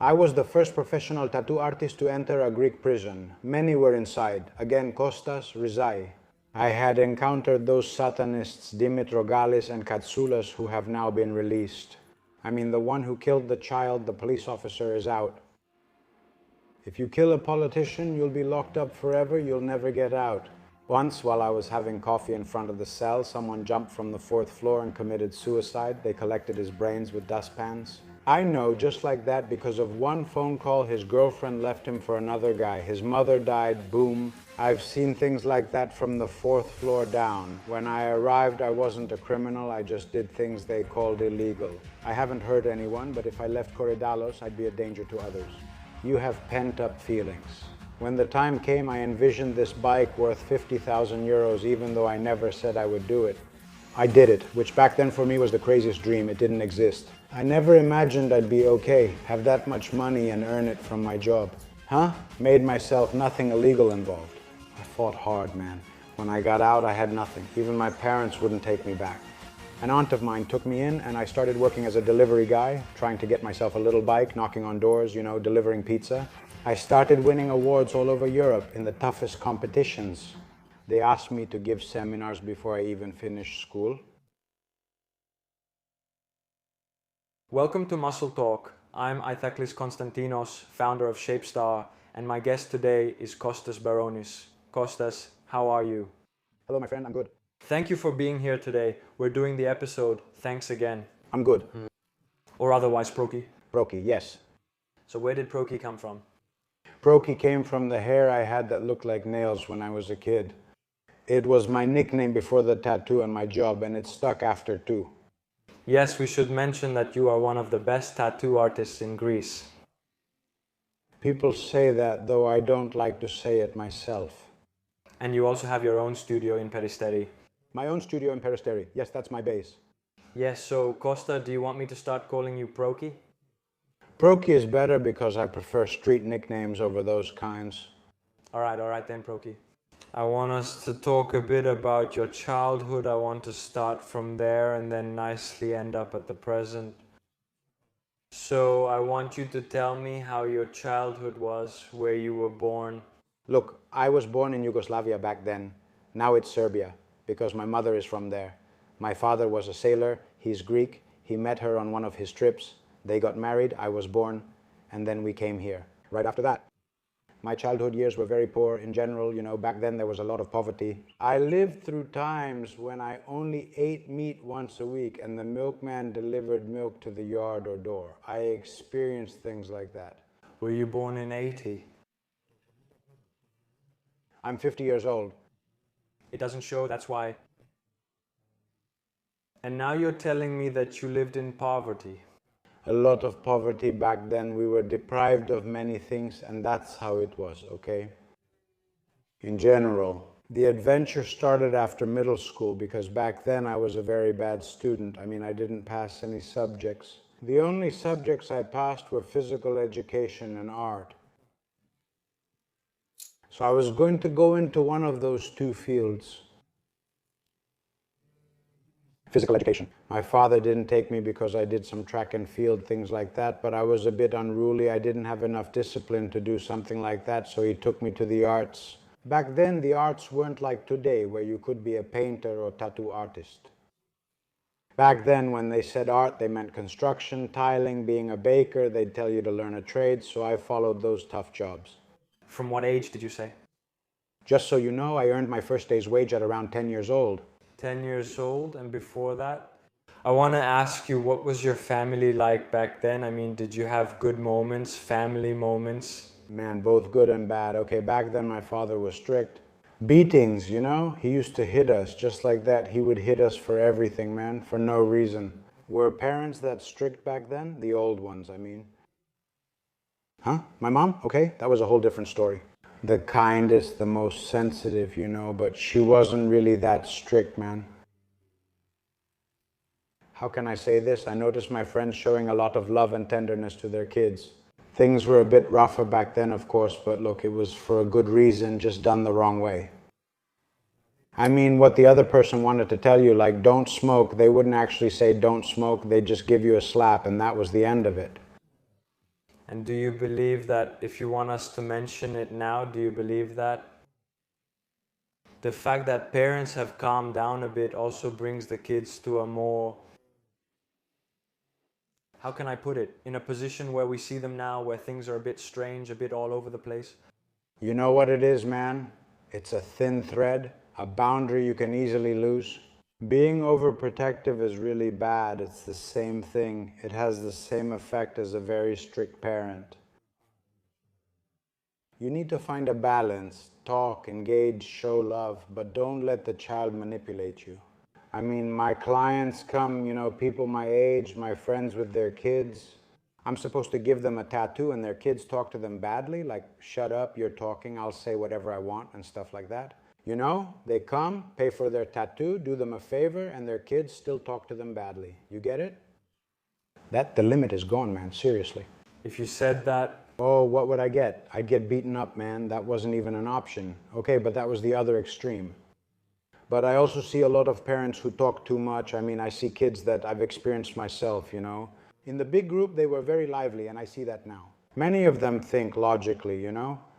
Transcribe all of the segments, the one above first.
I was the first professional tattoo artist to enter a Greek prison. Many were inside. Again, Kostas, Rizai. I had encountered those Satanists Dimitrogalis and Katsoulas who have now been released. I mean, the one who killed the child, the police officer, is out. If you kill a politician, you'll be locked up forever, you'll never get out. Once, while I was having coffee in front of the cell, someone jumped from the 4th floor and committed suicide. They collected his brains with dustpans. I know, just like that, because of one phone call, his girlfriend left him for another guy. His mother died, boom. I've seen things like that from the 4th floor down. When I arrived, I wasn't a criminal, I just did things they called illegal. I haven't hurt anyone, but if I left Diabolus, I'd be a danger to others. You have pent-up feelings. When the time came, I envisioned this bike worth 50,000 euros, even though I never said I would do it. I did it, which back then for me was the craziest dream. It didn't exist. I never imagined I'd be okay, have that much money and earn it from my job. Made myself nothing illegal involved. I fought hard, man. When I got out, I had nothing. Even my parents wouldn't take me back. An aunt of mine took me in and I started working as a delivery guy, trying to get myself a little bike, knocking on doors, delivering pizza. I started winning awards all over Europe in the toughest competitions. They asked me to give seminars before I even finished school. Welcome to MuscleTalk. I'm Itaklis Konstantinos, founder of ShapeStar, and my guest today is Kostas Baronis. Kostas, how are you? Hello, my friend, I'm good. Thank you for being here today. We're doing the episode. Thanks again. I'm good. Or otherwise, Proki. Proki, yes. So where did Proki come from? Proki came from the hair I had that looked like nails when I was a kid. It was my nickname before the tattoo and my job, and it stuck after too. Yes, we should mention that you are one of the best tattoo artists in Greece. People say that, though I don't like to say it myself. And you also have your own studio in Peristeri. My own studio in Peristeri. Yes, that's my base. Yes, so Costa, do you want me to start calling you Proki? Proki is better because I prefer street nicknames over those kinds. All right then, Proki. I want us to talk a bit about your childhood. I want to start from there and then nicely end up at the present. So I want you to tell me how your childhood was, where you were born. Look, I was born in Yugoslavia back then. Now it's Serbia, because my mother is from there. My father was a sailor, he's Greek. He met her on one of his trips. They got married, I was born, and then we came here. Right after that. My childhood years were very poor in general, back then there was a lot of poverty. I lived through times when I only ate meat once a week and the milkman delivered milk to the yard or door. I experienced things like that. Were you born in 80? I'm 50 years old. It doesn't show, that's why. And now you're telling me that you lived in poverty. A lot of poverty back then. We were deprived of many things, and that's how it was, okay? In general, the adventure started after middle school because back then I was a very bad student. I didn't pass any subjects. The only subjects I passed were physical education and art. So I was going to go into one of those two fields. Physical education. My father didn't take me because I did some track and field, things like that, but I was a bit unruly. I didn't have enough discipline to do something like that, so he took me to the arts. Back then, the arts weren't like today, where you could be a painter or tattoo artist. Back then, when they said art, they meant construction, tiling, being a baker. They'd tell you to learn a trade, so I followed those tough jobs. From what age did you say? Just so you know, I earned my first day's wage at around 10 years old. 10 years old, and before that? I want to ask you, what was your family like back then? Did you have good moments, family moments? Man, both good and bad. Okay, back then my father was strict. Beatings, he used to hit us just like that. He would hit us for everything, man, for no reason. Were parents that strict back then? The old ones, My mom? Okay, that was a whole different story. The kindest, the most sensitive, but she wasn't really that strict, man. How can I say this? I noticed my friends showing a lot of love and tenderness to their kids. Things were a bit rougher back then, of course, but look, it was for a good reason, just done the wrong way. What the other person wanted to tell you, like don't smoke, they wouldn't actually say don't smoke, they'd just give you a slap, and that was the end of it. And do you believe that if you want us to mention it now, do you believe that? The fact that parents have calmed down a bit also brings the kids to a more, how can I put it, in a position where we see them now where things are a bit strange, a bit all over the place. You know what it is, man? It's a thin thread, a boundary you can easily lose. Being overprotective is really bad. It's the same thing. It has the same effect as a very strict parent. You need to find a balance. Talk, engage, show love, but don't let the child manipulate you. I mean, my clients come, people my age, my friends with their kids. I'm supposed to give them a tattoo and their kids talk to them badly, like, shut up, you're talking, I'll say whatever I want and stuff like that. They come, pay for their tattoo, do them a favor, and their kids still talk to them badly. You get it? The limit is gone, man, seriously. If you said that, oh, what would I get? I'd get beaten up, man. That wasn't even an option. Okay, but that was the other extreme. But I also see a lot of parents who talk too much. I mean, I see kids that I've experienced myself, In the big group, they were very lively, and I see that now. Many of them think logically,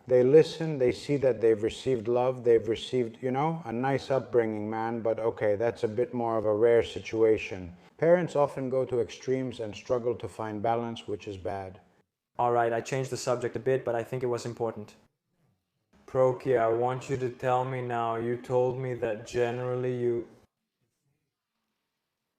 They listen, they see that they've received love, they've received, a nice upbringing, man, but okay, that's a bit more of a rare situation. Parents often go to extremes and struggle to find balance, which is bad. All right, I changed the subject a bit, but I think it was important. Proki, I want you to tell me now, you told me that generally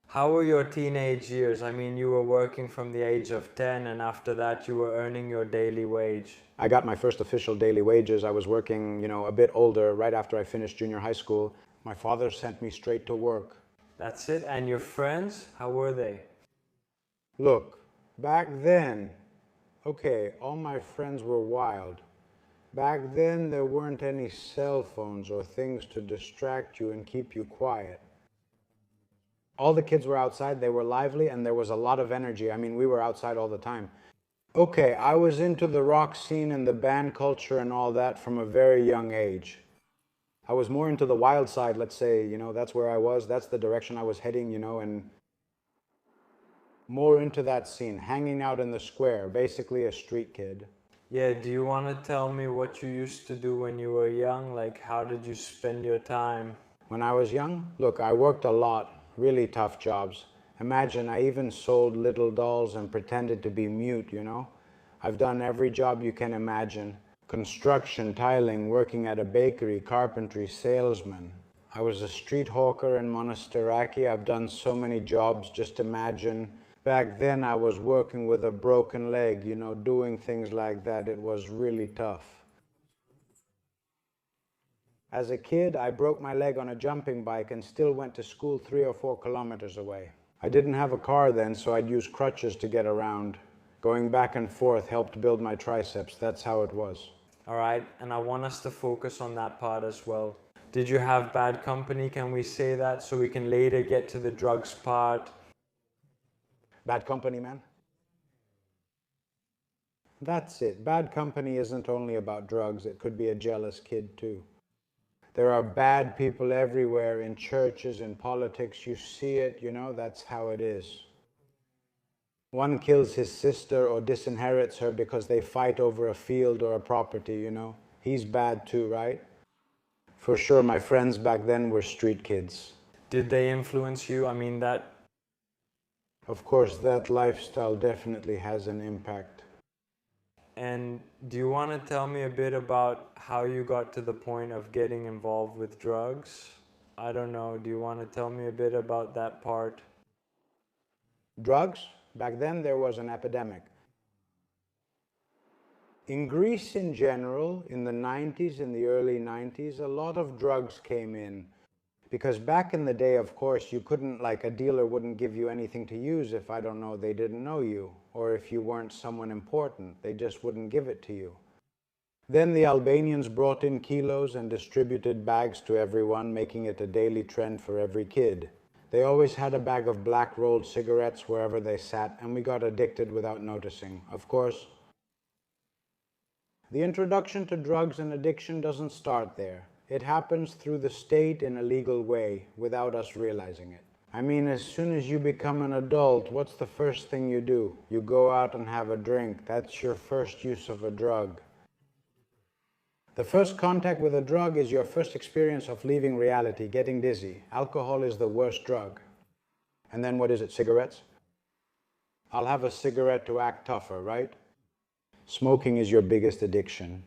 how were your teenage years? I mean, you were working from the age of 10, and after that you were earning your daily wage. I got my first official daily wages. I was working, a bit older, right after I finished junior high school. My father sent me straight to work. That's it? And your friends, how were they? Look, back then, okay, all my friends were wild. Back then, there weren't any cell phones or things to distract you and keep you quiet. All the kids were outside, they were lively, and there was a lot of energy. I mean, we were outside all the time. Okay, I was into the rock scene and the band culture and all that from a very young age. I was more into the wild side, let's say, that's where I was, that's the direction I was heading, and more into that scene, hanging out in the square, basically a street kid. Yeah, do you want to tell me what you used to do when you were young? Like, how did you spend your time? When I was young, look, I worked a lot, really tough jobs. Imagine, I even sold little dolls and pretended to be mute, I've done every job you can imagine. Construction, tiling, working at a bakery, carpentry, salesman. I was a street hawker in Monastiraki. I've done so many jobs, just imagine. Back then I was working with a broken leg, doing things like that. It was really tough. As a kid, I broke my leg on a jumping bike and still went to school 3 or 4 kilometers away. I didn't have a car then, so I'd use crutches to get around. Going back and forth helped build my triceps. That's how it was. All right, and I want us to focus on that part as well. Did you have bad company? Can we say that so we can later get to the drugs part? Bad company, man. That's it. Bad company isn't only about drugs. It could be a jealous kid too. There are bad people everywhere, in churches, in politics. You see it, that's how it is. One kills his sister or disinherits her because they fight over a field or a property, He's bad too, right? For sure, my friends back then were street kids. Did they influence you? I mean, Of course, that lifestyle definitely has an impact. And do you want to tell me a bit about how you got to the point of getting involved with drugs? I don't know. Do you want to tell me a bit about that part? Drugs? Back then there was an epidemic. In Greece in general, in the 90s, in the early 90s, a lot of drugs came in. Because back in the day, of course, you couldn't, like, a dealer wouldn't give you anything to use if, I don't know, they didn't know you, or if you weren't someone important. They just wouldn't give it to you. Then the Albanians brought in kilos and distributed bags to everyone, making it a daily trend for every kid. They always had a bag of black rolled cigarettes wherever they sat, and we got addicted without noticing. Of course, the introduction to drugs and addiction doesn't start there. It happens through the state in a legal way, without us realizing it. I mean, as soon as you become an adult, what's the first thing you do? You go out and have a drink. That's your first use of a drug. The first contact with a drug is your first experience of leaving reality, getting dizzy. Alcohol is the worst drug. And then what is it, cigarettes? I'll have a cigarette to act tougher, right? Smoking is your biggest addiction.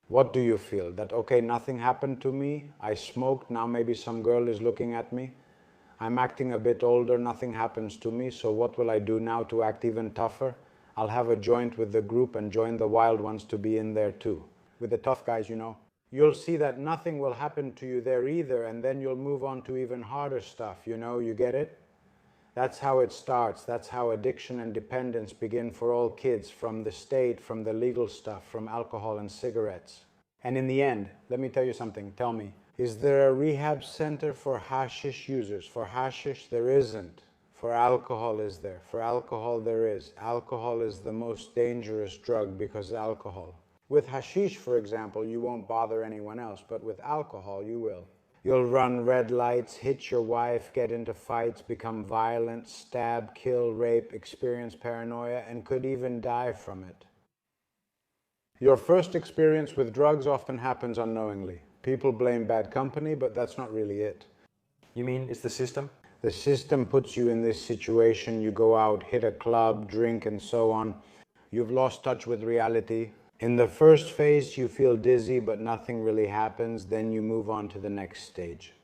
What do you feel? That, okay, nothing happened to me, I smoked, now maybe some girl is looking at me. I'm acting a bit older, nothing happens to me, so what will I do now to act even tougher? I'll have a joint with the group and join the wild ones to be in there too. With the tough guys, you know. You'll see that nothing will happen to you there either, and then you'll move on to even harder stuff, you know, you get it? That's how it starts. That's how addiction and dependence begin for all kids, from the state, from the legal stuff, from alcohol and cigarettes. And in the end, let me tell you something, tell me, is there a rehab center for hashish users? For hashish, there isn't. For alcohol is there. For alcohol, there is. Alcohol is the most dangerous drug because alcohol. With hashish, for example, you won't bother anyone else, but with alcohol, you will. You'll run red lights, hit your wife, get into fights, become violent, stab, kill, rape, experience paranoia, and could even die from it. Your first experience with drugs often happens unknowingly. People blame bad company, but that's not really it. You mean it's the system? The system puts you in this situation. You go out, hit a club, drink, and so on. You've lost touch with reality. In the first phase, you feel dizzy, but nothing really happens. Then you move on to the next stage.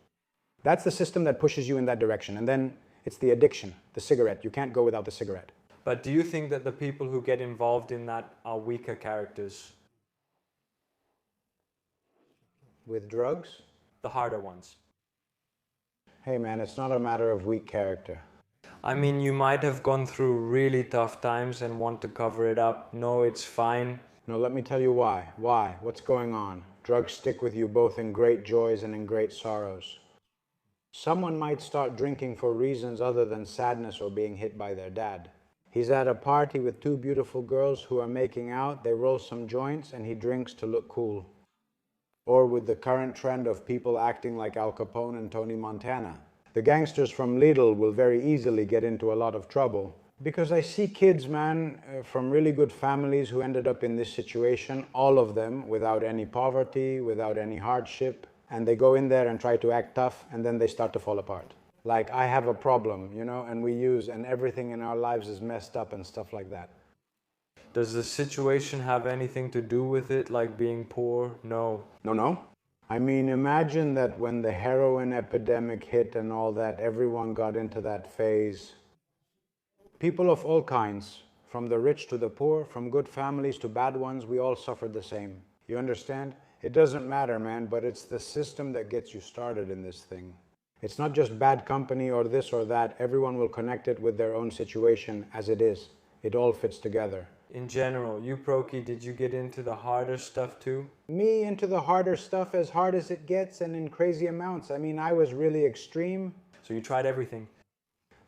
That's the system that pushes you in that direction. And then it's the addiction, the cigarette. You can't go without the cigarette. But do you think that the people who get involved in that are weaker characters? With drugs? The harder ones. Hey man, it's not a matter of weak character. I mean, you might have gone through really tough times and want to cover it up. No, it's fine. No, let me tell you why. Why? What's going on? Drugs stick with you both in great joys and in great sorrows. Someone might start drinking for reasons other than sadness or being hit by their dad. He's at a party with two beautiful girls who are making out, they roll some joints, and he drinks to look cool. Or with the current trend of people acting like Al Capone and Tony Montana. The gangsters from Lidl will very easily get into a lot of trouble. Because I see kids, man, from really good families who ended up in this situation, all of them without any poverty, without any hardship, and they go in there and try to act tough, and then they start to fall apart. Like, I have a problem, you know, and we use, and everything in our lives is messed up and stuff like that. Does the situation have anything to do with it, like being poor? No. No. I mean, imagine that when the heroin epidemic hit and all that, everyone got into that phase. People of all kinds, from the rich to the poor, from good families to bad ones, we all suffered the same. You understand? It doesn't matter, man, but it's the system that gets you started in this thing. It's not just bad company or this or that. Everyone will connect it with their own situation as it is. It all fits together. In general, you Proki, did you get into the harder stuff too? Me into the harder stuff, as hard as it gets and in crazy amounts. I mean, I was really extreme. So you tried everything?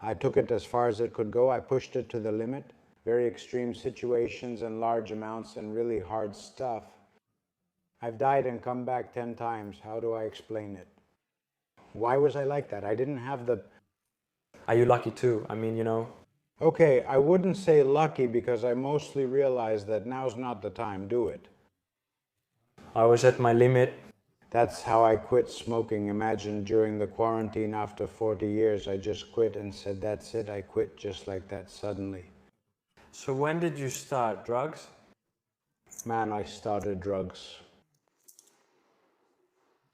I took it as far as it could go. I pushed it to the limit. Very extreme situations and large amounts and really hard stuff. I've died and come back 10 times. How do I explain it? Why was I like that? I didn't have the... Are you lucky too? I mean, you know... Okay, I wouldn't say lucky because I mostly realized that now's not the time. Do it. I was at my limit. That's how I quit smoking. Imagine during the quarantine after 40 years, I just quit and said, that's it. I quit just like that suddenly. So when did you start? Drugs? Man, I started drugs.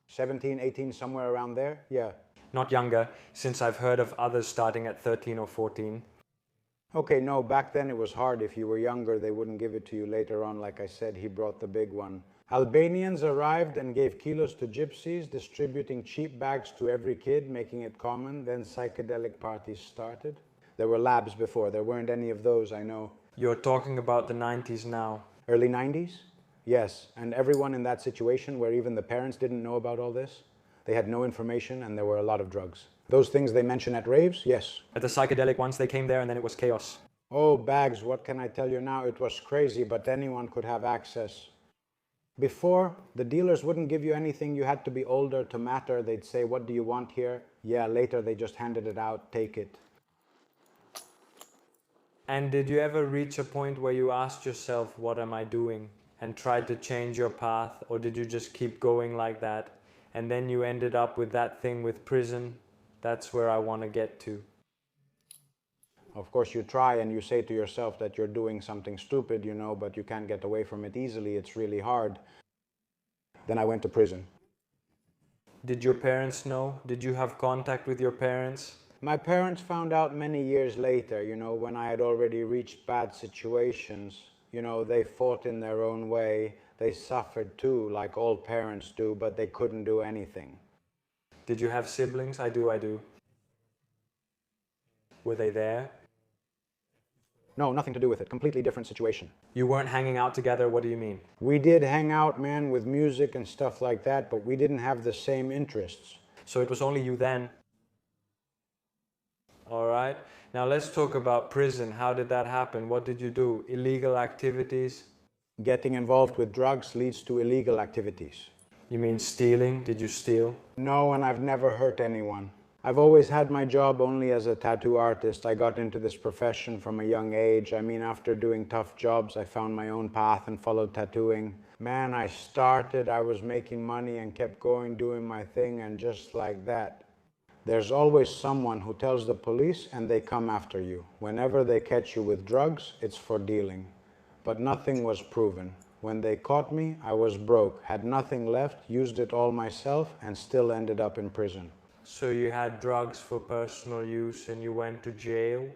17, 18, somewhere around there? Yeah. Not younger, since I've heard of others starting at 13 or 14. Okay, no, back then it was hard. If you were younger, they wouldn't give it to you later on. Like I said, he brought the big one. Albanians arrived and gave kilos to gypsies, distributing cheap bags to every kid, making it common. Then psychedelic parties started. There were labs before. There weren't any of those, I know. You're talking about the 90s now. Early 90s? Yes, and everyone in that situation where even the parents didn't know about all this, they had no information and there were a lot of drugs. Those things they mention at raves? Yes. At the psychedelic ones, they came there and then it was chaos. Oh, bags, what can I tell you now? It was crazy, but anyone could have access. Before, the dealers wouldn't give you anything. You had to be older to matter. They'd say, what do you want here? Yeah, later they just handed it out, take it. And did you ever reach a point where you asked yourself, what am I doing? And tried to change your path? Or did you just keep going like that? And then you ended up with that thing with prison? That's where I want to get to. Of course, you try and you say to yourself that you're doing something stupid, but you can't get away from it easily. It's really hard. Then I went to prison. Did your parents know? Did you have contact with your parents? My parents found out many years later, when I had already reached bad situations. They fought in their own way. They suffered too, like all parents do, but they couldn't do anything. Did you have siblings? I do. Were they there? No, nothing to do with it. Completely different situation. You weren't hanging out together? What do you mean? We did hang out, man, with music and stuff like that, but we didn't have the same interests. So it was only you then? All right. Now let's talk about prison. How did that happen? What did you do? Illegal activities? Getting involved with drugs leads to illegal activities. You mean stealing? Did you steal? No, and I've never hurt anyone. I've always had my job only as a tattoo artist. I got into this profession from a young age. After doing tough jobs, I found my own path and followed tattooing. Man, I was making money and kept going, doing my thing, and just like that. There's always someone who tells the police and they come after you. Whenever they catch you with drugs, it's for dealing. But nothing was proven. When they caught me, I was broke, had nothing left, used it all myself, and still ended up in prison. So you had drugs for personal use and you went to jail?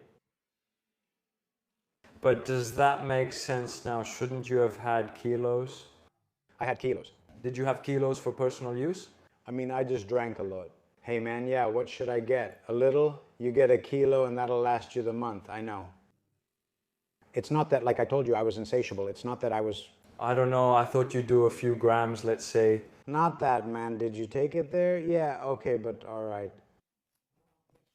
But does that make sense now? Shouldn't you have had kilos? I had kilos. Did you have kilos for personal use? I just drank a lot. Hey man, yeah, what should I get? A little? You get a kilo and that'll last you the month, I know. It's not that, like I told you, I was insatiable. It's not that I was... I don't know, I thought you'd do a few grams, let's say. Not that, man. Did you take it there? Yeah, okay, but all right.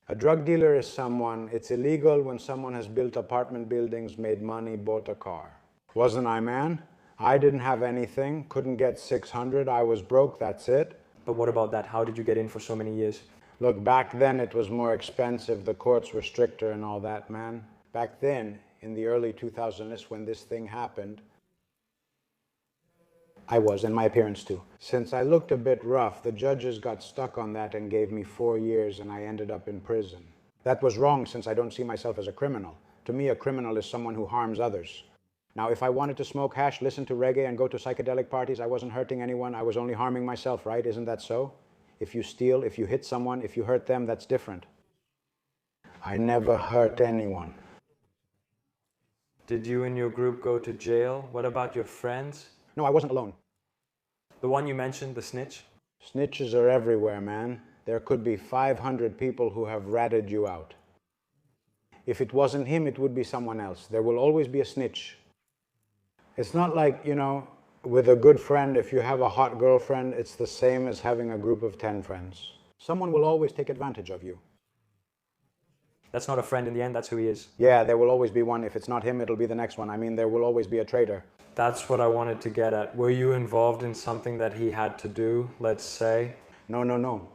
A drug dealer is someone, it's illegal when someone has built apartment buildings, made money, bought a car. Wasn't I, man? I didn't have anything, couldn't get 600, I was broke, that's it. But what about that? How did you get in for so many years? Look, back then it was more expensive, the courts were stricter and all that, man. Back then, in the early 2000s, when this thing happened, I was, and my appearance too. Since I looked a bit rough, the judges got stuck on that and gave me 4 years and I ended up in prison. That was wrong since I don't see myself as a criminal. To me, a criminal is someone who harms others. Now, if I wanted to smoke hash, listen to reggae, and go to psychedelic parties, I wasn't hurting anyone, I was only harming myself, right? Isn't that so? If you steal, if you hit someone, if you hurt them, that's different. I never hurt anyone. Did you and your group go to jail? What about your friends? No, I wasn't alone. The one you mentioned, the snitch? Snitches are everywhere, man. There could be 500 people who have ratted you out. If it wasn't him, it would be someone else. There will always be a snitch. It's not like, with a good friend, if you have a hot girlfriend, it's the same as having a group of 10 friends. Someone will always take advantage of you. That's not a friend in the end, that's who he is. Yeah, there will always be one. If it's not him, it'll be the next one. There will always be a traitor. That's what I wanted to get at. Were you involved in something that he had to do, let's say? No.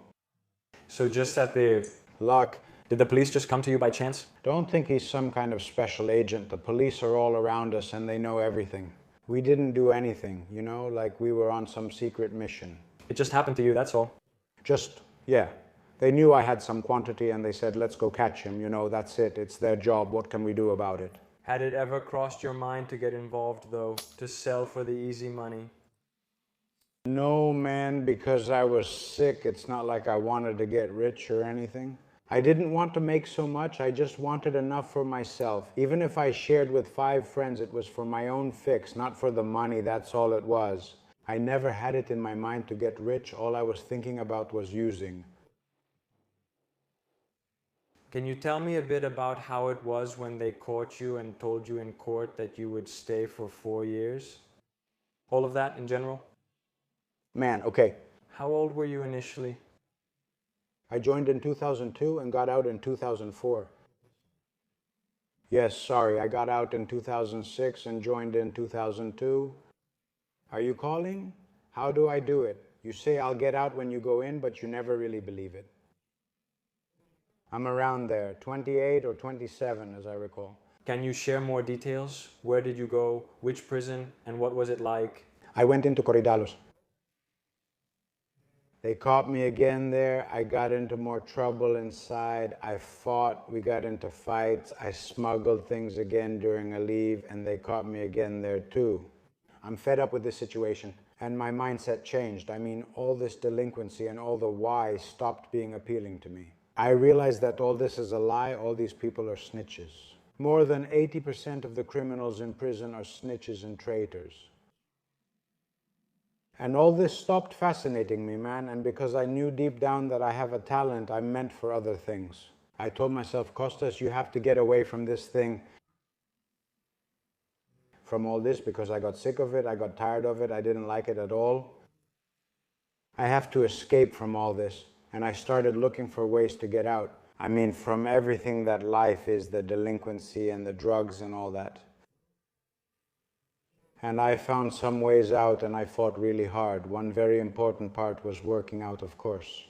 So just at the... Luck. Did the police just come to you by chance? Don't think he's some kind of special agent. The police are all around us and they know everything. We didn't do anything, like we were on some secret mission. It just happened to you, that's all. Yeah. They knew I had some quantity and they said, let's go catch him, that's it. It's their job. What can we do about it? Had it ever crossed your mind to get involved, though, to sell for the easy money? No, man, because I was sick. It's not like I wanted to get rich or anything. I didn't want to make so much. I just wanted enough for myself. Even if I shared with 5 friends, it was for my own fix, not for the money. That's all it was. I never had it in my mind to get rich. All I was thinking about was using. Can you tell me a bit about how it was when they caught you and told you in court that you would stay for 4 years? All of that in general? Man, okay. How old were you initially? I joined in 2002 and got out in 2004. Yes, sorry, I got out in 2006 and joined in 2002. Are you calling? How do I do it? You say I'll get out when you go in, but you never really believe it. I'm around there, 28 or 27 as I recall. Can you share more details? Where did you go? Which prison? And what was it like? I went into Korydallos. They caught me again there. I got into more trouble inside. I fought. We got into fights. I smuggled things again during a leave, and they caught me again there too. I'm fed up with this situation, and my mindset changed. I mean, all this delinquency and all the why stopped being appealing to me. I realized that all this is a lie. All these people are snitches. More than 80% of the criminals in prison are snitches and traitors. And all this stopped fascinating me, man, and because I knew deep down that I have a talent, I'm meant for other things. I told myself, Kostas, you have to get away from this thing, from all this, because I got sick of it, I got tired of it, I didn't like it at all. I have to escape from all this, and I started looking for ways to get out. I mean, from everything that life is, the delinquency and the drugs and all that. And I found some ways out, and I fought really hard. One very important part was working out, of course.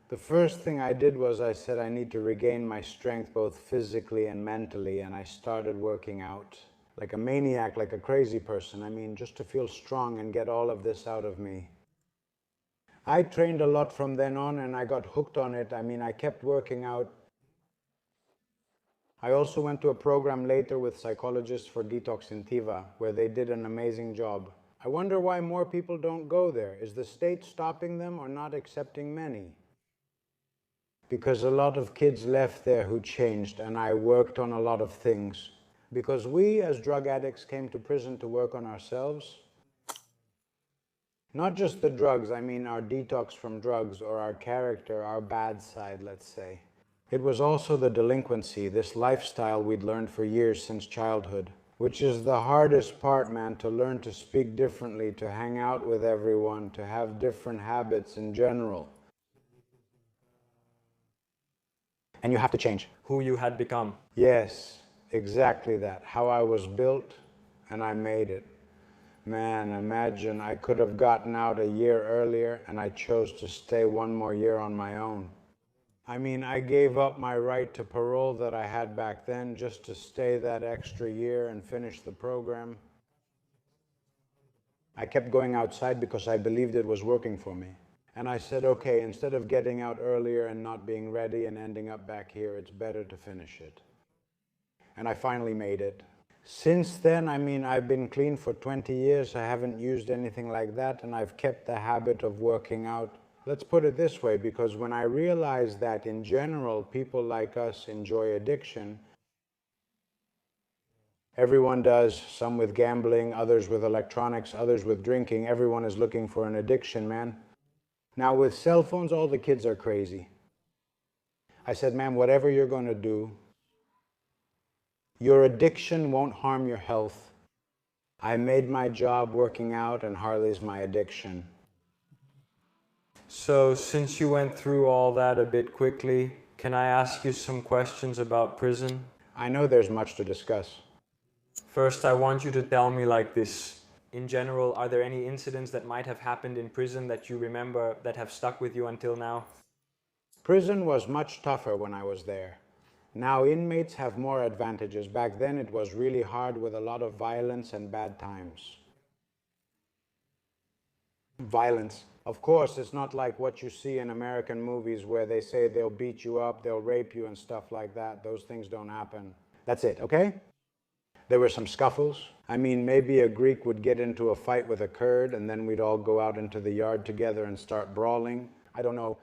The first thing I did was I said I need to regain my strength both physically and mentally, and I started working out like a maniac, like a crazy person. I mean, just to feel strong and get all of this out of me. I trained a lot from then on, and I got hooked on it. I mean, I kept working out. I also went to a program later with psychologists for detox in Tiva, where they did an amazing job. I wonder why more people don't go there. Is the state stopping them or not accepting many? Because a lot of kids left there who changed, and I worked on a lot of things. Because we as drug addicts came to prison to work on ourselves. Not just the drugs, I mean our detox from drugs or our character, our bad side, let's say. It was also the delinquency, this lifestyle we'd learned for years since childhood, which is the hardest part, man, to learn to speak differently, to hang out with everyone, to have different habits in general. And you have to change. Who you had become. Yes, exactly that. How I was built, and I made it. Man, imagine I could have gotten out a year earlier, and I chose to stay one more year on my own. I mean, I gave up my right to parole that I had back then just to stay that extra year and finish the program. I kept going outside because I believed it was working for me. And I said, okay, instead of getting out earlier and not being ready and ending up back here, it's better to finish it. And I finally made it. Since then, I mean, I've been clean for 20 years. I haven't used anything like that, and I've kept the habit of working out. Let's put it this way, because when I realized that in general, people like us enjoy addiction, everyone does, some with gambling, others with electronics, others with drinking. Everyone is looking for an addiction, man. Now with cell phones, all the kids are crazy. I said, man, whatever you're going to do, your addiction won't harm your health. I made my job working out, and Harley's my addiction. So, since you went through all that a bit quickly, can I ask you some questions about prison? I know there's much to discuss. First, I want you to tell me like this. In general, are there any incidents that might have happened in prison that you remember that have stuck with you until now? Prison was much tougher when I was there. Now inmates have more advantages. Back then it was really hard with a lot of violence and bad times. Violence. Of course, it's not like what you see in American movies where they say they'll beat you up, they'll rape you and stuff like that. Those things don't happen. That's it, okay? There were some scuffles. I mean, maybe a Greek would get into a fight with a Kurd and then we'd all go out into the yard together and start brawling. I don't know.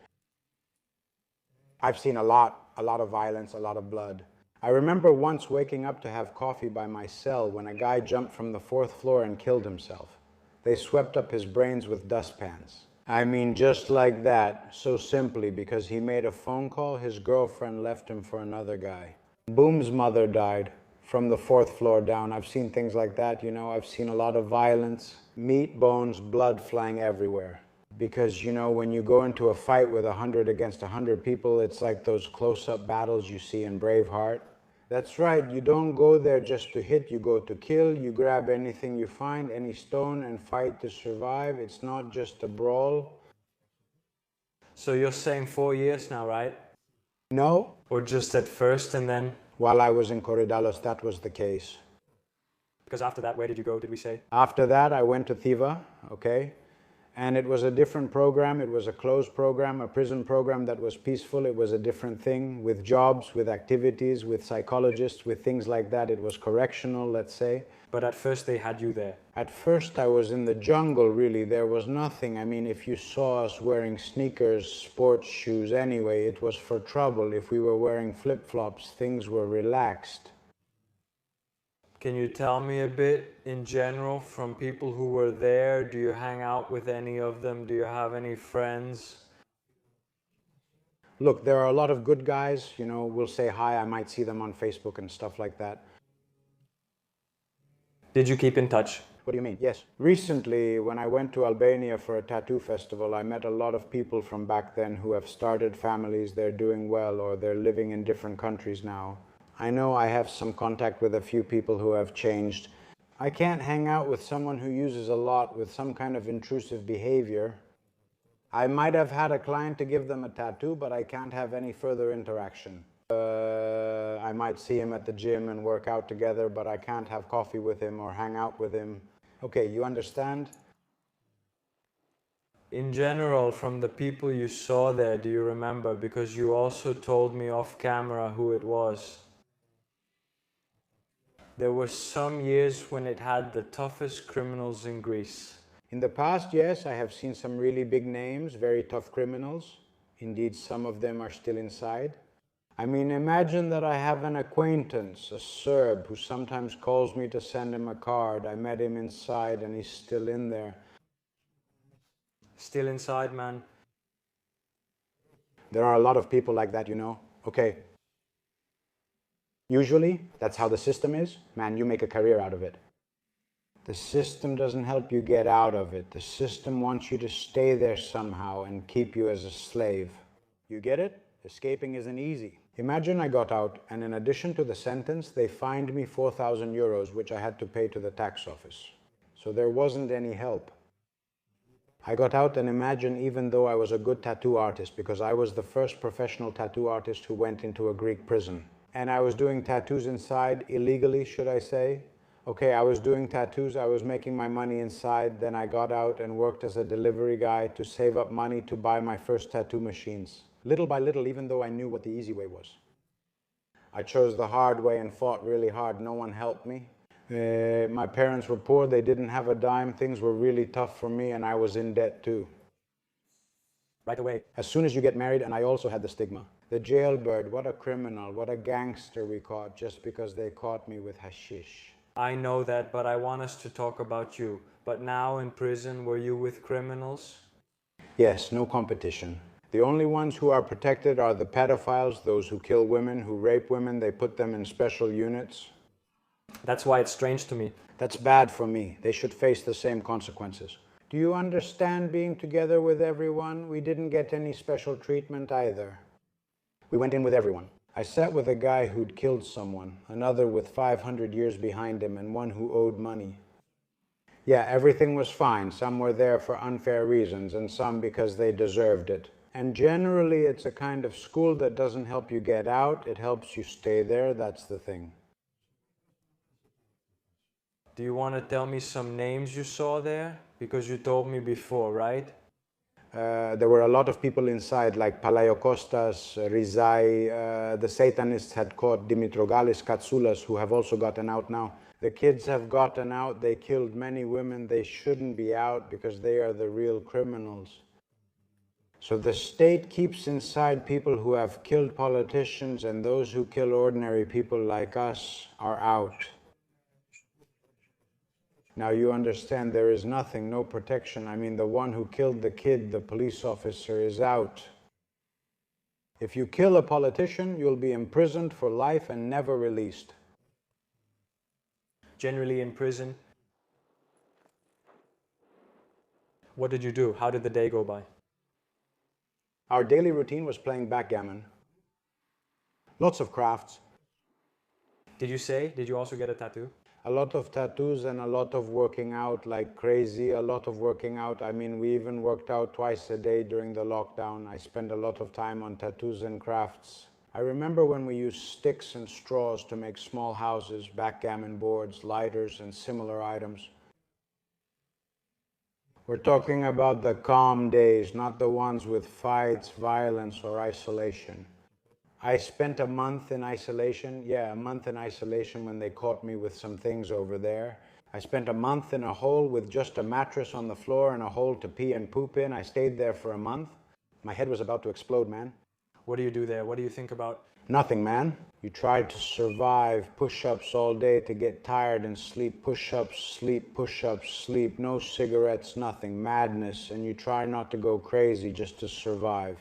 I've seen a lot of violence, a lot of blood. I remember once waking up to have coffee by my cell when a guy jumped from the 4th floor and killed himself. They swept up his brains with dustpans. I mean, just like that, so simply, because he made a phone call, his girlfriend left him for another guy. Boom's mother died from the 4th floor down. I've seen things like that, you know. I've seen a lot of violence, meat, bones, blood flying everywhere. Because, you know, when you go into a fight with 100 against 100 people, it's like those close-up battles you see in Braveheart. That's right, you don't go there just to hit, you go to kill, you grab anything you find, any stone, and fight to survive. It's not just a brawl. So you're saying 4 years now, right? No, Or just at first and then? while I was in Korydallos, that was the case. Because after that, where did you go, did we say? After that, I went to Thiva, okay? And it was a different program. It was a closed program, a prison program that was peaceful. It was a different thing with jobs, with activities, with psychologists, with things like that. It was correctional, let's say. But at first they had you there. At first I was in the jungle, really. There was nothing. I mean, if you saw us wearing sneakers, sports shoes anyway, it was for trouble. If we were wearing flip-flops, things were relaxed. Can you tell me a bit in general from people who were there? Do you hang out with any of them? Do you have any friends? Look, there are a lot of good guys, you know, we'll say hi. I might see them on Facebook and stuff like that. Did you keep in touch? What do you mean? Yes. Recently, when I went to Albania for a tattoo festival, I met a lot of people from back then who have started families, they're doing well, or they're living in different countries now. I know I have some contact with a few people who have changed. I can't hang out with someone who uses a lot with some kind of intrusive behavior. I might have had a client to give them a tattoo, but I can't have any further interaction. I might see him at the gym and work out together, but I can't have coffee with him or hang out with him. Okay, you understand? In general, from the people you saw there, do you remember? Because you also told me off camera who it was. There were some years when it had the toughest criminals in Greece. In the past, yes, I have seen some really big names, very tough criminals. Indeed, some of them are still inside. I mean, imagine that I have an acquaintance, a Serb, who sometimes calls me to send him a card. I met him inside and he's still in there. Still inside, man. There are a lot of people like that, you know. Okay. Usually, that's how the system is. Man, you make a career out of it. The system doesn't help you get out of it. The system wants you to stay there somehow and keep you as a slave. You get it? Escaping isn't easy. Imagine I got out and in addition to the sentence, they fined me 4,000 euros, which I had to pay to the tax office. So there wasn't any help. I got out and imagine even though I was a good tattoo artist, because I was the first professional tattoo artist who went into a Greek prison. And I was doing tattoos inside illegally, should I say? Okay, I was doing tattoos, I was making my money inside, then I got out and worked as a delivery guy to save up money to buy my first tattoo machines. Little by little, even though I knew what the easy way was. I chose the hard way and fought really hard. No one helped me. My parents were poor, they didn't have a dime, things were really tough for me and I was in debt too. Right away. As soon as you get married, and I also had the stigma. The jailbird, what a criminal, what a gangster we caught just because they caught me with hashish. I know that, but I want us to talk about you. But now in prison, were you with criminals? Yes, no competition. The only ones who are protected are the pedophiles, those who kill women, who rape women, they put them in special units. That's why it's strange to me. That's bad for me. They should face the same consequences. Do you understand being together with everyone? We didn't get any special treatment either. We went in with everyone. I sat with a guy who'd killed someone, another with 500 years behind him, and one who owed money. Yeah, everything was fine. Some were there for unfair reasons, and some because they deserved it. And generally, it's a kind of school that doesn't help you get out, it helps you stay there, that's the thing. Do you want to tell me some names you saw there? Because you told me before, right? There were a lot of people inside, like Kostas, Rizai. The Satanists had caught Dimitrogalis, Katsoulas, who have also gotten out now. The kids have gotten out. They killed many women. They shouldn't be out because they are the real criminals. So the state keeps inside people who have killed politicians, and those who kill ordinary people like us are out. Now you understand there is nothing, no protection. I mean, the one who killed the kid, the police officer, is out. If you kill a politician, you'll be imprisoned for life and never released. Generally in prison. What did you do? How did the day go by? Our daily routine was playing backgammon. Lots of crafts. Did you say? Did you also get a tattoo? A lot of tattoos and a lot of working out like crazy, a lot of working out. I mean, we even worked out twice a day during the lockdown. I spent a lot of time on tattoos and crafts. I remember when we used sticks and straws to make small houses, backgammon boards, lighters, and similar items. We're talking about the calm days, not the ones with fights, violence, or isolation. I spent a month in isolation. Yeah, a month in isolation when they caught me with some things over there. I spent a month in a hole with just a mattress on the floor and a hole to pee and poop in. I stayed there for a month. My head was about to explode, man. What do you do there? What do you think about? Nothing, man. You try to survive, push-ups all day to get tired and sleep, push-ups, sleep, no cigarettes, nothing, madness, and you try not to go crazy just to survive.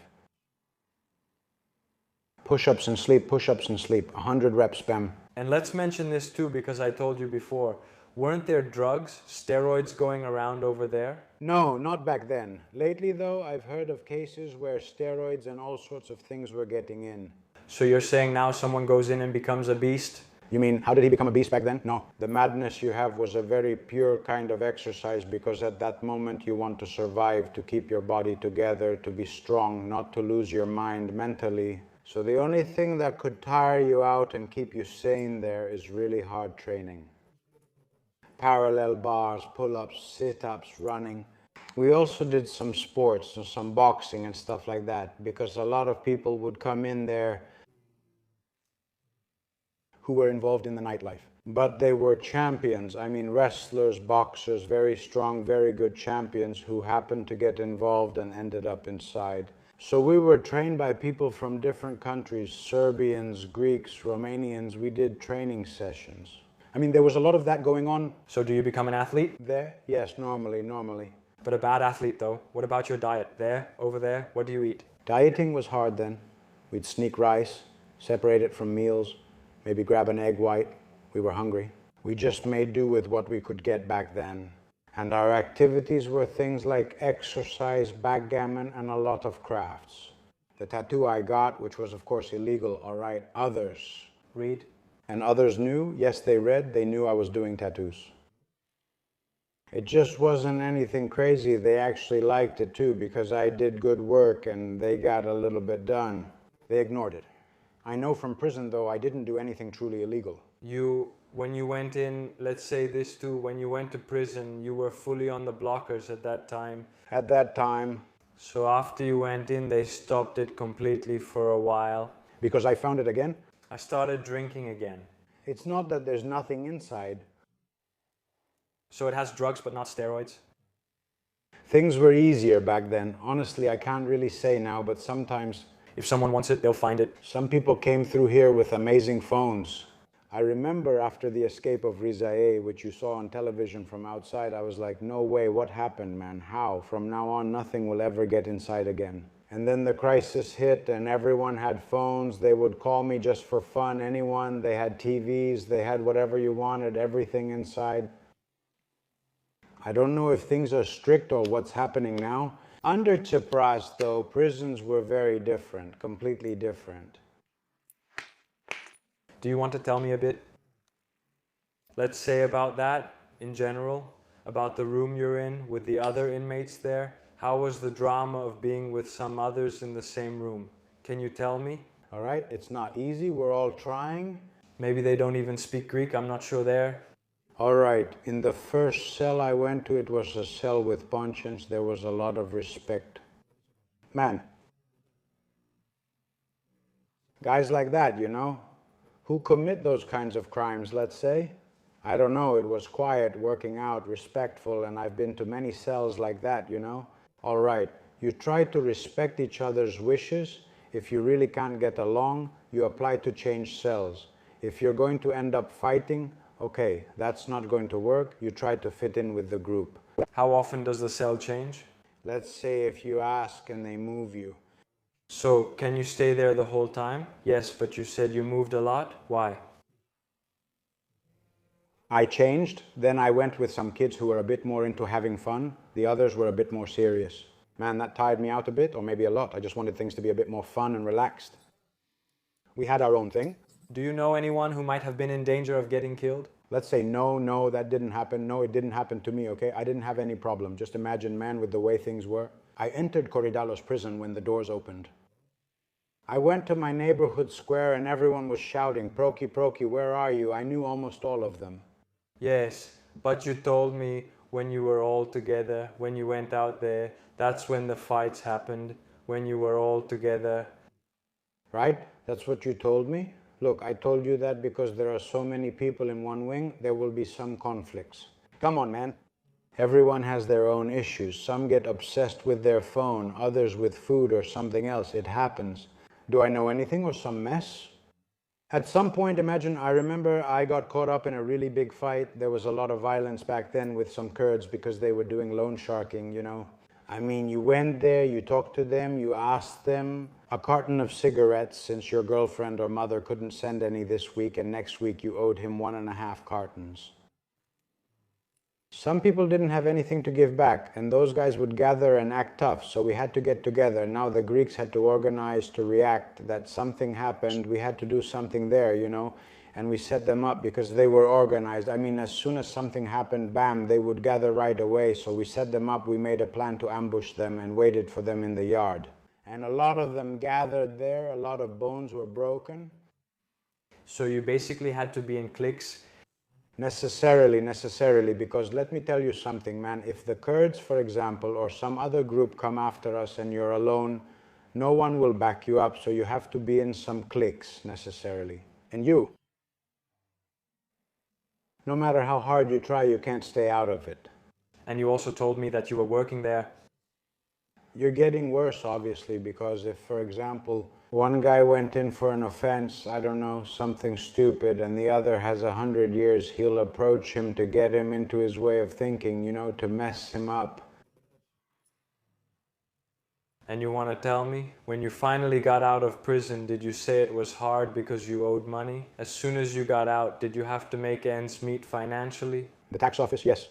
Push-ups and sleep, 100 reps, Bam. And let's mention this too, because I told you before, weren't there drugs, steroids going around over there? No, not back then. Lately though, I've heard of cases where steroids and all sorts of things were getting in. So you're saying now someone goes in and becomes a beast? You mean, how did he become a beast back then? No. The madness you have was a very pure kind of exercise because at that moment you want to survive, to keep your body together, to be strong, not to lose your mind mentally. So the only thing that could tire you out and keep you sane there is really hard training. Parallel bars, pull-ups, sit-ups, running. We also did some sports, so some boxing and stuff like that, because a lot of people would come in there who were involved in the nightlife. But they were champions, I mean wrestlers, boxers, very strong, very good champions who happened to get involved and ended up inside. So we were trained by people from different countries, Serbians, Greeks, Romanians. We did training sessions. I mean, there was a lot of that going on. So do you become an athlete? There? Yes, normally. But a bad athlete though. What about your diet? There, over there, what do you eat? Dieting was hard then. We'd sneak rice, separate it from meals, maybe grab an egg white. We were hungry. We just made do with what we could get back then. And our activities were things like exercise, backgammon, and a lot of crafts. The tattoo I got, which was of course illegal, all right, others. Read. And others knew, yes, they read, they knew I was doing tattoos. It just wasn't anything crazy. They actually liked it too because I did good work and they got a little bit done. They ignored it. I know from prison though, I didn't do anything truly illegal. When you went in, let's say this too, when you went to prison, you were fully on the blockers at that time. At that time. So after you went in, they stopped it completely for a while. Because I found it again? I started drinking again. It's not that there's nothing inside. So it has drugs but not steroids? Things were easier back then. Honestly, I can't really say now, but sometimes... If someone wants it, they'll find it. Some people came through here with amazing phones. I remember after the escape of Rizae, which you saw on television from outside, I was like, no way, what happened, man? How? From now on, nothing will ever get inside again. And then the crisis hit and everyone had phones. They would call me just for fun, anyone. They had TVs, they had whatever you wanted, everything inside. I don't know if things are strict or what's happening now. Under Tsipras, though, prisons were very different, completely different. Do you want to tell me a bit, let's say about that in general, about the room you're in with the other inmates there? How was the drama of being with some others in the same room? Can you tell me? All right, it's not easy, we're all trying. Maybe they don't even speak Greek, I'm not sure there. All right, in the first cell I went to, it was a cell with conscience. There was a lot of respect. Man, guys like that, you know, who commit those kinds of crimes, let's say. I don't know, it was quiet, working out, respectful, and I've been to many cells like that, you know. All right, you try to respect each other's wishes. If you really can't get along, you apply to change cells. If you're going to end up fighting, okay, that's not going to work. You try to fit in with the group. How often does the cell change? Let's say if you ask and they move you. So, can you stay there the whole time? Yes, but you said you moved a lot. Why? I changed. Then I went with some kids who were a bit more into having fun. The others were a bit more serious. Man, that tired me out a bit, or maybe a lot. I just wanted things to be a bit more fun and relaxed. We had our own thing. Do you know anyone who might have been in danger of getting killed? Let's say, no, that didn't happen. No, it didn't happen to me, okay? I didn't have any problem. Just imagine, man, with the way things were. I entered Korydallos prison when the doors opened. I went to my neighborhood square and everyone was shouting, Proki, Proki, where are you? I knew almost all of them. Yes, but you told me when you were all together, when you went out there, that's when the fights happened, when you were all together. Right? That's what you told me? Look, I told you that because there are so many people in one wing, there will be some conflicts. Come on, man. Everyone has their own issues. Some get obsessed with their phone, others with food or something else. It happens. Do I know anything or some mess? At some point, imagine, I remember I got caught up in a really big fight. There was a lot of violence back then with some Kurds because they were doing loan sharking, you know. I mean, you went there, you talked to them, you asked them a carton of cigarettes since your girlfriend or mother couldn't send any this week, and next week you owed him 1.5 cartons. Some people didn't have anything to give back, and those guys would gather and act tough, so we had to get together. Now the Greeks had to organize to react that something happened. We had to do something there, you know, and we set them up because they were organized. I mean, as soon as something happened, bam, they would gather right away. So we set them up, we made a plan to ambush them and waited for them in the yard. And a lot of them gathered there, a lot of bones were broken. So you basically had to be in cliques. Necessarily, because let me tell you something, man. If the Kurds, for example, or some other group come after us and you're alone, no one will back you up, so you have to be in some cliques, necessarily. And you, no matter how hard you try, you can't stay out of it. And you also told me that you were working there. You're getting worse, obviously, because if, for example, one guy went in for an offense, I don't know, something stupid, and the other has 100 years, he'll approach him to get him into his way of thinking, you know, to mess him up. And you want to tell me, when you finally got out of prison, did you say it was hard because you owed money? As soon as you got out, did you have to make ends meet financially? The tax office, yes.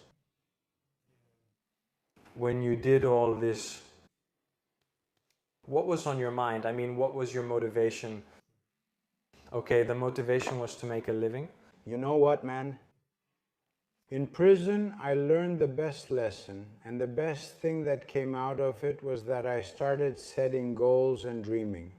When you did all this, what was on your mind? I mean, what was your motivation? Okay, the motivation was to make a living. You know what, man? In prison, I learned the best lesson, and the best thing that came out of it was that I started setting goals and dreaming.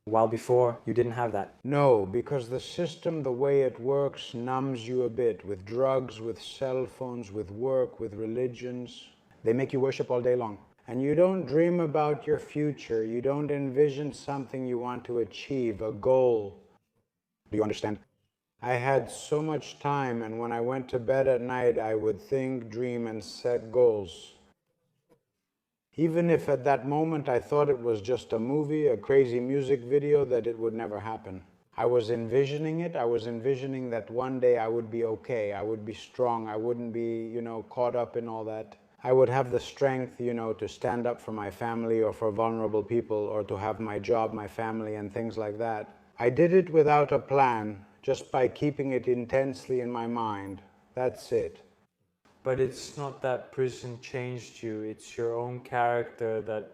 While before, you didn't have that. No, because the system, the way it works, numbs you a bit with drugs, with cell phones, with work, with religions. They make you worship all day long. And you don't dream about your future. You don't envision something you want to achieve, a goal. Do you understand? I had so much time, and when I went to bed at night, I would think, dream, and set goals. Even if at that moment I thought it was just a movie, a crazy music video, that it would never happen. I was envisioning it. I was envisioning that one day I would be okay. I would be strong. I wouldn't be, you know, caught up in all that. I would have the strength, you know, to stand up for my family or for vulnerable people, or to have my job, my family, and things like that. I did it without a plan, just by keeping it intensely in my mind. That's it. But it's not that prison changed you, it's your own character that...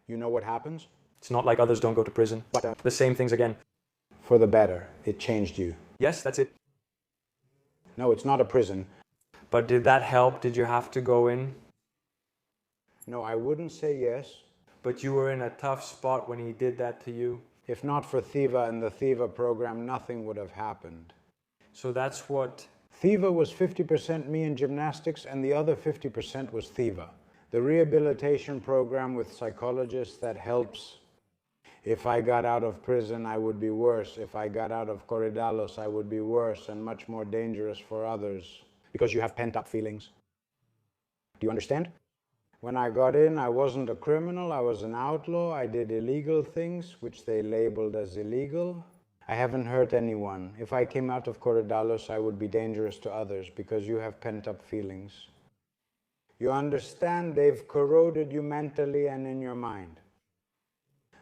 You know what happens? It's not like others don't go to prison. But the same things again. For the better. It changed you. Yes, that's it. No, it's not a prison. But did that help? Did you have to go in? No, I wouldn't say yes. But you were in a tough spot when he did that to you. If not for Thiva and the Thiva program, nothing would have happened. So that's what... Thiva was 50% me in gymnastics, and the other 50% was Thiva. The rehabilitation program with psychologists that helps. If I got out of prison, I would be worse. If I got out of Korydallos, I would be worse and much more dangerous for others. Because you have pent-up feelings. Do you understand? When I got in, I wasn't a criminal, I was an outlaw. I did illegal things, which they labeled as illegal. I haven't hurt anyone. If I came out of Korydallos, I would be dangerous to others because you have pent-up feelings. You understand? They've corroded you mentally and in your mind.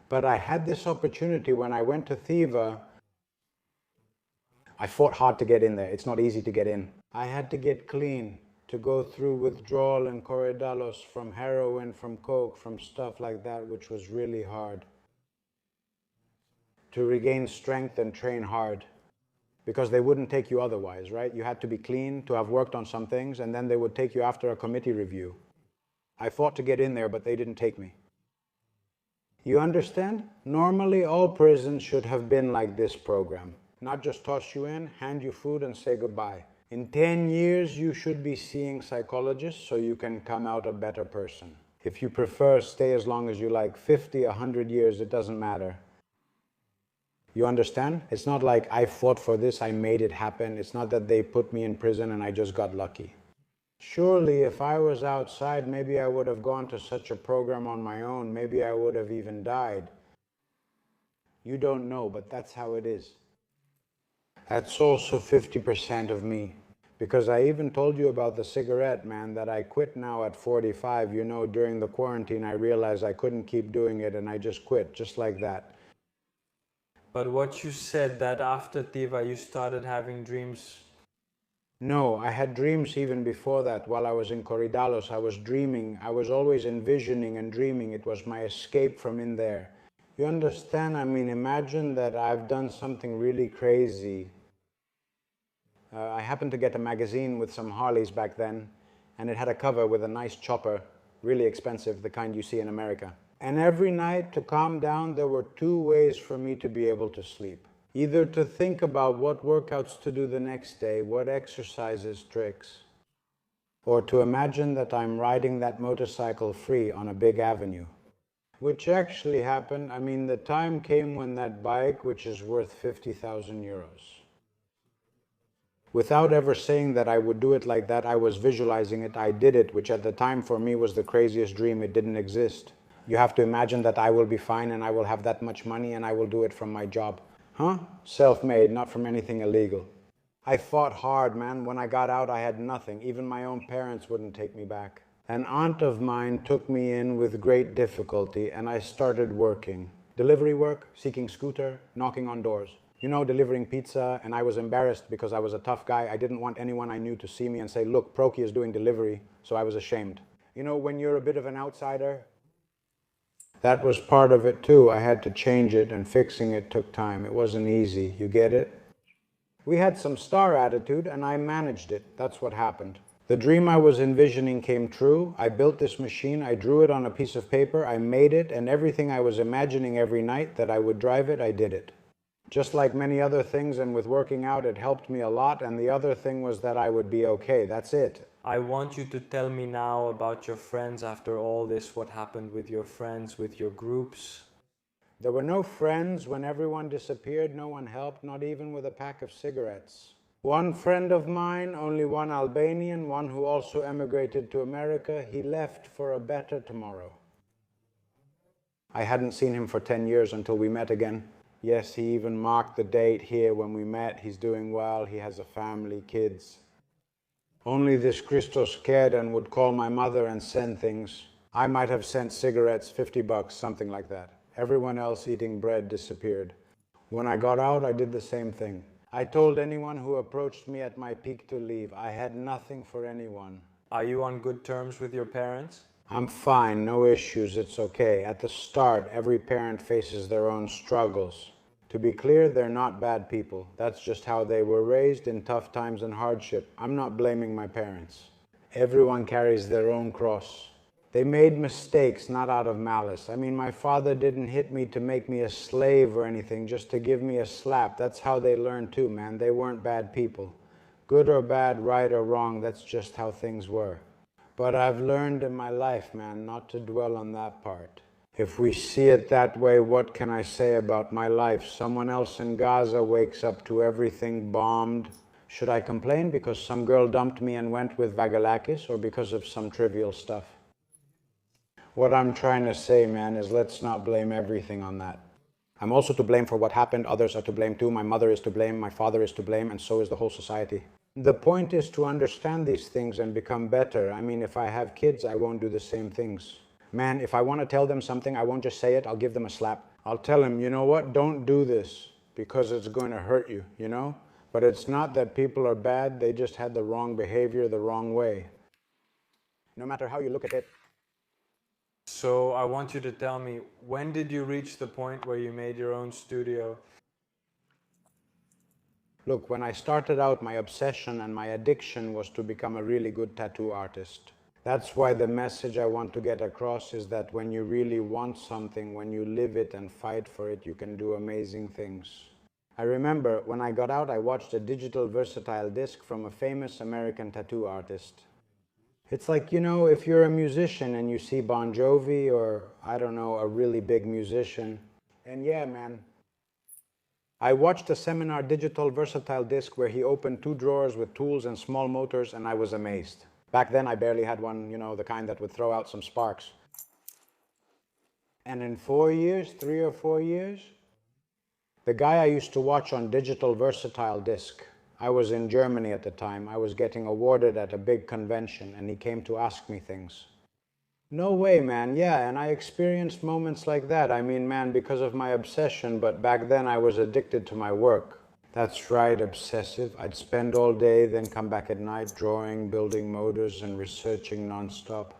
But I had this opportunity when I went to Thiva. I fought hard to get in there. It's not easy to get in. I had to get clean, to go through withdrawal in Korydallos from heroin, from coke, from stuff like that, which was really hard. To regain strength and train hard. because they wouldn't take you otherwise, right? You had to be clean, to have worked on some things, and then they would take you after a committee review. I fought to get in there, but they didn't take me. You understand? Normally, all prisons should have been like this program. Not just toss you in, hand you food, and say goodbye. In 10 years, you should be seeing psychologists so you can come out a better person. If you prefer, stay as long as you like, 50, 100 years, it doesn't matter. You understand? It's not like I fought for this, I made it happen. It's not that they put me in prison and I just got lucky. Surely, if I was outside, maybe I would have gone to such a program on my own. Maybe I would have even died. You don't know, but that's how it is. That's also 50% of me. Because I even told you about the cigarette, man, that I quit now at 45. You know, during the quarantine, I realized I couldn't keep doing it, and I just quit, just like that. But what you said that after Tiva you started having dreams. No, I had dreams even before that. While I was in Korydallos, I was dreaming. I was always envisioning and dreaming. It was my escape from in there. You understand? I mean, imagine that I've done something really crazy. I happened to get a magazine with some Harleys back then, and it had a cover with a nice chopper, really expensive, the kind you see in America. And every night, to calm down, there were two ways for me to be able to sleep. Either to think about what workouts to do the next day, what exercises, tricks, or to imagine that I'm riding that motorcycle free on a big avenue. Which actually happened. I mean, the time came when that bike, which is worth 50,000 euros. Without ever saying that I would do it like that, I was visualizing it, I did it, which at the time for me was the craziest dream. It didn't exist. You have to imagine that I will be fine and I will have that much money and I will do it from my job. Huh? Self-made, not from anything illegal. I fought hard, man. When I got out, I had nothing. Even my own parents wouldn't take me back. An aunt of mine took me in with great difficulty and I started working. Delivery work, seeking scooter, knocking on doors. You know, delivering pizza, and I was embarrassed because I was a tough guy. I didn't want anyone I knew to see me and say, look, Proki is doing delivery, so I was ashamed. You know, when you're a bit of an outsider, that was part of it too. I had to change it, and fixing it took time. It wasn't easy, you get it? We had some star attitude, and I managed it. That's what happened. The dream I was envisioning came true. I built this machine, I drew it on a piece of paper, I made it, and everything I was imagining every night that I would drive it, I did it. Just like many other things, and with working out, it helped me a lot, and the other thing was that I would be okay. That's it. I want you to tell me now about your friends after all this, what happened with your friends, with your groups. There were no friends when everyone disappeared. No one helped, not even with a pack of cigarettes. One friend of mine, only one Albanian, one who also emigrated to America, he left for a better tomorrow. I hadn't seen him for 10 years until we met again. Yes, he even marked the date here when we met. He's doing well. He has a family, kids. Only this Christos cared and would call my mother and send things. I might have sent cigarettes, $50, something like that. Everyone else eating bread disappeared. When I got out, I did the same thing. I told anyone who approached me at my peak to leave. I had nothing for anyone. Are you on good terms with your parents? I'm fine, no issues, it's okay. At the start, every parent faces their own struggles. To be clear, they're not bad people. That's just how they were raised in tough times and hardship. I'm not blaming my parents. Everyone carries their own cross. They made mistakes, not out of malice. I mean, my father didn't hit me to make me a slave or anything, just to give me a slap. That's how they learned too, man. They weren't bad people. Good or bad, right or wrong, that's just how things were. But I've learned in my life, man, not to dwell on that part. If we see it that way, what can I say about my life? Someone else in Gaza wakes up to everything bombed. Should I complain because some girl dumped me and went with Vagalakis, or because of some trivial stuff? What I'm trying to say, man, is let's not blame everything on that. I'm also to blame for what happened. Others are to blame too. My mother is to blame. My father is to blame. And so is the whole society. The point is to understand these things and become better. I mean, if I have kids, I won't do the same things. Man, if I want to tell them something, I won't just say it. I'll give them a slap. I'll tell them, you know what? Don't do this because it's going to hurt you, you know? But it's not that people are bad. They just had the wrong behavior the wrong way. No matter how you look at it. So I want you to tell me, when did you reach the point where you made your own studio? Look, when I started out, my obsession and my addiction was to become a really good tattoo artist. That's why the message I want to get across is that when you really want something, when you live it and fight for it, you can do amazing things. I remember when I got out, I watched a digital versatile disc from a famous American tattoo artist. It's like, if you're a musician and you see Bon Jovi or, I don't know, a really big musician, and yeah, man, I watched a seminar digital versatile disc where he opened 2 drawers with tools and small motors, and I was amazed. Back then, I barely had one, the kind that would throw out some sparks. And in 4 years, 3 or 4 years, the guy I used to watch on digital versatile disc, I was in Germany at the time. I was getting awarded at a big convention, and he came to ask me things. No way, man. Yeah, and I experienced moments like that. I mean, man, because of my obsession, but back then I was addicted to my work. That's right, obsessive. I'd spend all day, then come back at night drawing, building motors, and researching nonstop.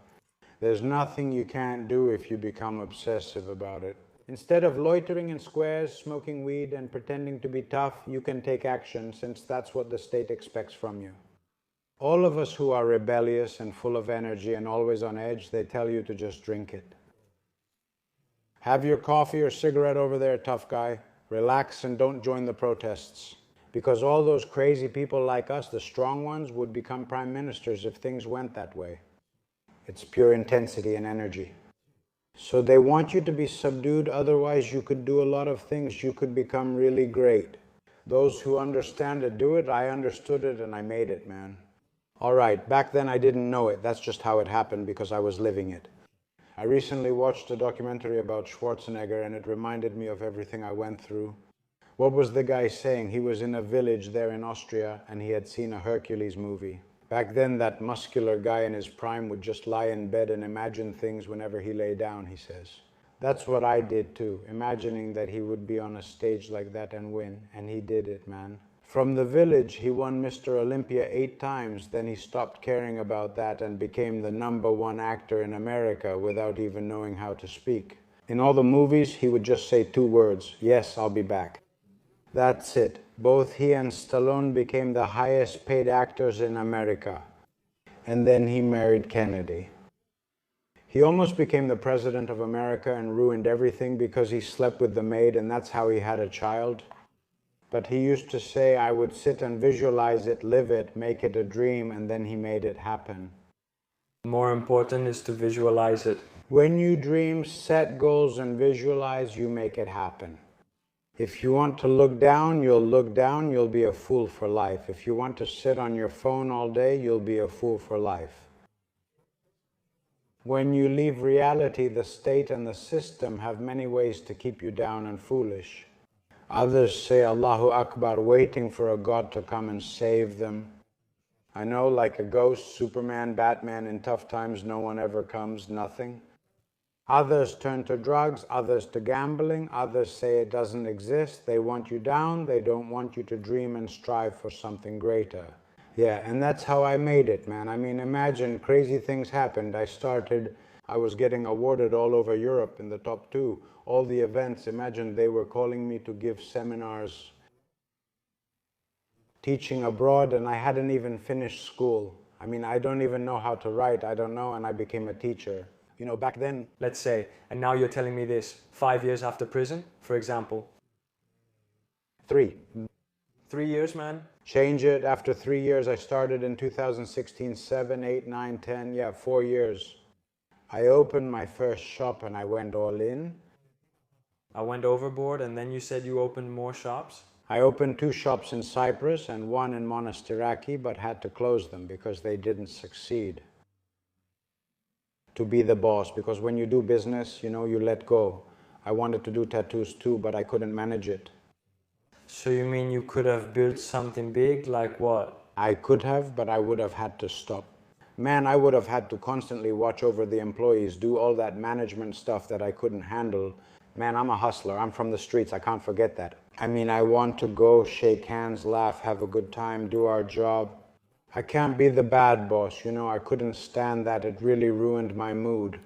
There's nothing you can't do if you become obsessive about it. Instead of loitering in squares, smoking weed, and pretending to be tough, you can take action, since that's what the state expects from you. All of us who are rebellious and full of energy and always on edge, they tell you to just drink it. Have your coffee or cigarette over there, tough guy. Relax and don't join the protests. Because all those crazy people like us, the strong ones, would become prime ministers if things went that way. It's pure intensity and energy. So they want you to be subdued, otherwise you could do a lot of things. You could become really great. Those who understand it do it. I understood it and I made it, man. All right, back then I didn't know it. That's just how it happened because I was living it. I recently watched a documentary about Schwarzenegger and it reminded me of everything I went through. What was the guy saying? He was in a village there in Austria and he had seen a Hercules movie. Back then, that muscular guy in his prime would just lie in bed and imagine things whenever he lay down, he says. That's what I did too, imagining that he would be on a stage like that and win. And he did it, man. From the village, he won Mr. Olympia 8 times. Then he stopped caring about that and became the #1 actor in America without even knowing how to speak. In all the movies, he would just say 2 words, "Yes, I'll be back." That's it. Both he and Stallone became the highest paid actors in America. And then he married Kennedy. He almost became the president of America and ruined everything because he slept with the maid and that's how he had a child. But he used to say, I would sit and visualize it, live it, make it a dream, and then he made it happen. More important is to visualize it. When you dream, set goals and visualize, you make it happen. If you want to look down, you'll be a fool for life. If you want to sit on your phone all day, you'll be a fool for life. When you leave reality, the state and the system have many ways to keep you down and foolish. Others say Allahu Akbar, waiting for a God to come and save them. I know, like a ghost, Superman, Batman, in tough times no one ever comes, nothing. Others turn to drugs, others to gambling, others say it doesn't exist. They want you down, they don't want you to dream and strive for something greater. Yeah, and that's how I made it, man. I mean, imagine crazy things happened. I was getting awarded all over Europe in the top 2. All the events, imagine they were calling me to give seminars, teaching abroad, and I hadn't even finished school. I mean, I don't even know how to write, I don't know, and I became a teacher. Back then... Let's say, and now you're telling me this, 5 years after prison, for example. 3. 3 years, man? Change it. After 3 years, I started in 2016, 7, 8, 9, 10, yeah, 4 years. I opened my first shop and I went all in. I went overboard and then you said you opened more shops? I opened 2 shops in Cyprus and 1 in Monastiraki, but had to close them because they didn't succeed. To be the boss, because when you do business, you let go. I wanted to do tattoos too, but I couldn't manage it. So you mean you could have built something big, like what? I could have, but I would have had to stop. Man, I would have had to constantly watch over the employees, do all that management stuff that I couldn't handle. Man, I'm a hustler. I'm from the streets. I can't forget that. I mean, I want to go, shake hands, laugh, have a good time, do our job. I can't be the bad boss, I couldn't stand that. It really ruined my mood.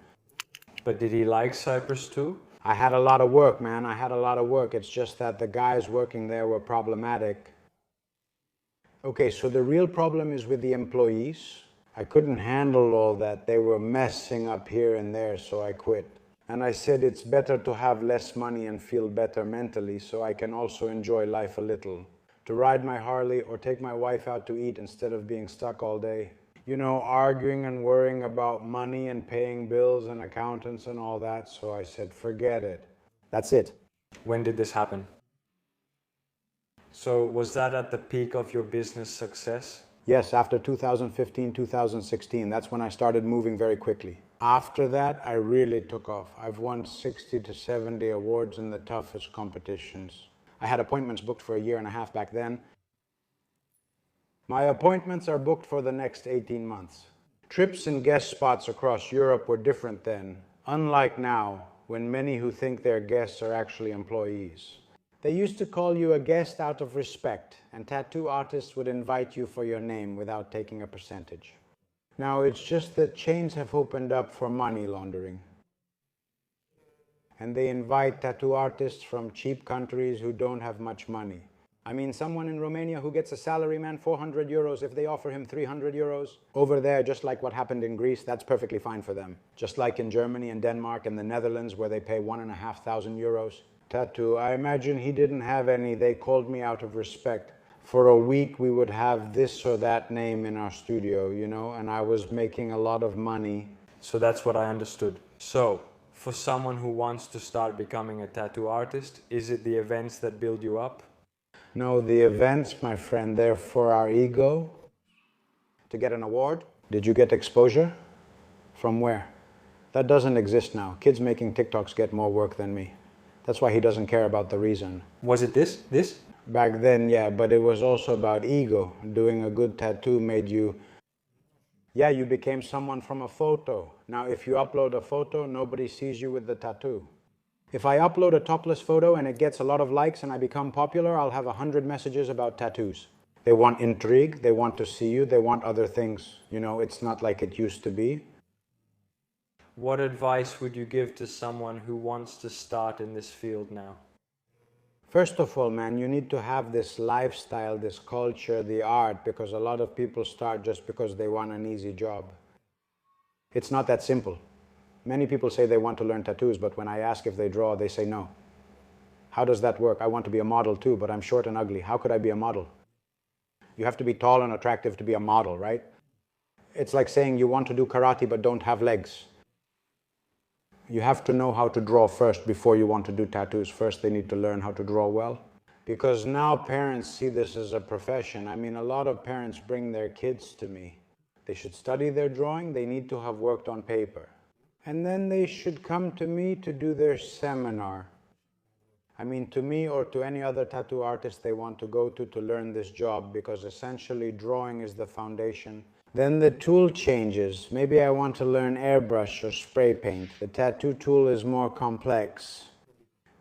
But did he like Cyprus too? I had a lot of work, man. I had a lot of work. It's just that the guys working there were problematic. Okay, so the real problem is with the employees. I couldn't handle all that. They were messing up here and there, so I quit. And I said it's better to have less money and feel better mentally so I can also enjoy life a little. To ride my Harley or take my wife out to eat instead of being stuck all day. You know, arguing and worrying about money and paying bills and accountants and all that, so I said forget it. That's it. When did this happen? So was that at the peak of your business success? Yes, after 2015, 2016, that's when I started moving very quickly. After that, I really took off. I've won 60 to 70 awards in the toughest competitions. I had appointments booked for a year and a half back then. My appointments are booked for the next 18 months. Trips and guest spots across Europe were different then, unlike now, when many who think they're guests are actually employees. They used to call you a guest out of respect, and tattoo artists would invite you for your name without taking a percentage. Now it's just that chains have opened up for money laundering. And they invite tattoo artists from cheap countries who don't have much money. I mean, someone in Romania who gets a salary, man, 400 euros, if they offer him 300 euros, over there, just like what happened in Greece, that's perfectly fine for them. Just like in Germany and Denmark and the Netherlands, where they pay 1,500 euros. Tattoo, I imagine he didn't have any. They called me out of respect. For a week, we would have this or that name in our studio, you know, and I was making a lot of money. So that's what I understood. So, for someone who wants to start becoming a tattoo artist, is it the events that build you up? No, the events, my friend, they're for our ego. To get an award? Did you get exposure? From where? That doesn't exist now. Kids making TikToks get more work than me. That's why he doesn't care about the reason. Was it this? Back then, yeah, but it was also about ego. Doing a good tattoo made you... Yeah, you became someone from a photo. Now, if you upload a photo, nobody sees you with the tattoo. If I upload a topless photo and it gets a lot of likes and I become popular, I'll have 100 messages about tattoos. They want intrigue, they want to see you, they want other things. You know, it's not like it used to be. What advice would you give to someone who wants to start in this field now? First of all, man, you need to have this lifestyle, this culture, the art, because a lot of people start just because they want an easy job. It's not that simple. Many people say they want to learn tattoos, but when I ask if they draw, they say no. How does that work? I want to be a model too, but I'm short and ugly. How could I be a model? You have to be tall and attractive to be a model, right? It's like saying you want to do karate but don't have legs. You have to know how to draw first before you want to do tattoos. First, they need to learn how to draw well. Because now parents see this as a profession. I mean, a lot of parents bring their kids to me. They should study their drawing. They need to have worked on paper. And then they should come to me to do their seminar. I mean, to me or to any other tattoo artist they want to go to learn this job, because essentially drawing is the foundation. Then the tool changes. Maybe I want to learn airbrush or spray paint. The tattoo tool is more complex.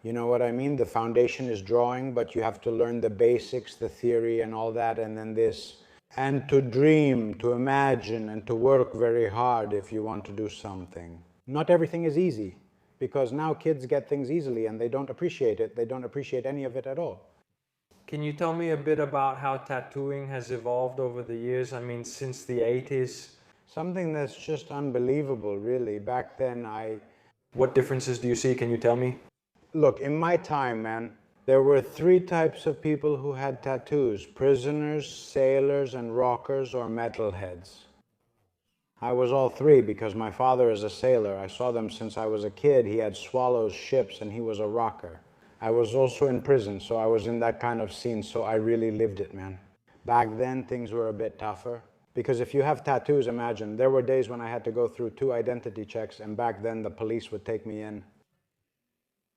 You know what I mean? The foundation is drawing, but you have to learn the basics, the theory and all that, and then this. And to dream, to imagine, and to work very hard if you want to do something. Not everything is easy, because now kids get things easily and they don't appreciate it. They don't appreciate any of it at all. Can you tell me a bit about how tattooing has evolved over the years? I mean, since the 80s? Something that's just unbelievable, really. Back then, What differences do you see? Can you tell me? Look, in my time, man, there were 3 types of people who had tattoos: prisoners, sailors, and rockers or metalheads. I was all 3 because my father is a sailor. I saw them since I was a kid. He had swallows, ships, and he was a rocker. I was also in prison, so I was in that kind of scene, so I really lived it, man. Back then, things were a bit tougher. Because if you have tattoos, imagine, there were days when I had to go through 2 identity checks, and back then the police would take me in.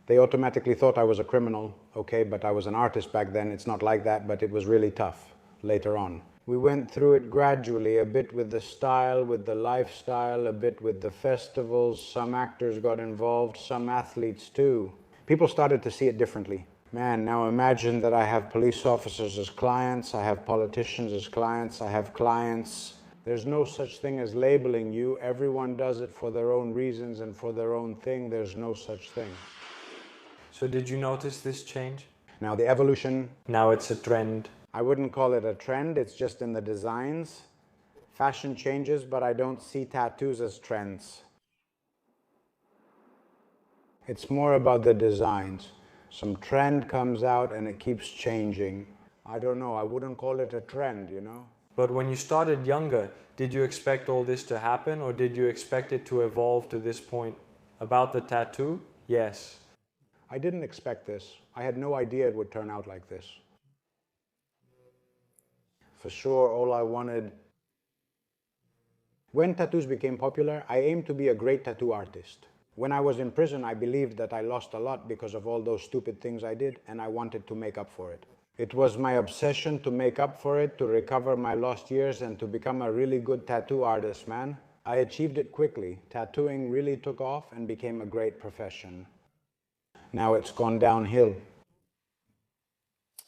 They automatically thought I was a criminal, okay, but I was an artist back then. It's not like that, but it was really tough later on. We went through it gradually, a bit with the style, with the lifestyle, a bit with the festivals. Some actors got involved, some athletes too. People started to see it differently. Man, now imagine that I have police officers as clients, I have politicians as clients, I have clients. There's no such thing as labeling you. Everyone does it for their own reasons and for their own thing. There's no such thing. So did you notice this change? Now the evolution. Now it's a trend. I wouldn't call it a trend, it's just in the designs. Fashion changes, but I don't see tattoos as trends. It's more about the designs. Some trend comes out and it keeps changing. I don't know, I wouldn't call it a trend, you know? But when you started younger, did you expect all this to happen, or did you expect it to evolve to this point? About the tattoo? Yes. I didn't expect this. I had no idea it would turn out like this. For sure, all I wanted... When tattoos became popular, I aimed to be a great tattoo artist. When I was in prison, I believed that I lost a lot because of all those stupid things I did, and I wanted to make up for it. It was my obsession to make up for it, to recover my lost years, and to become a really good tattoo artist, man. I achieved it quickly. Tattooing really took off and became a great profession. Now it's gone downhill.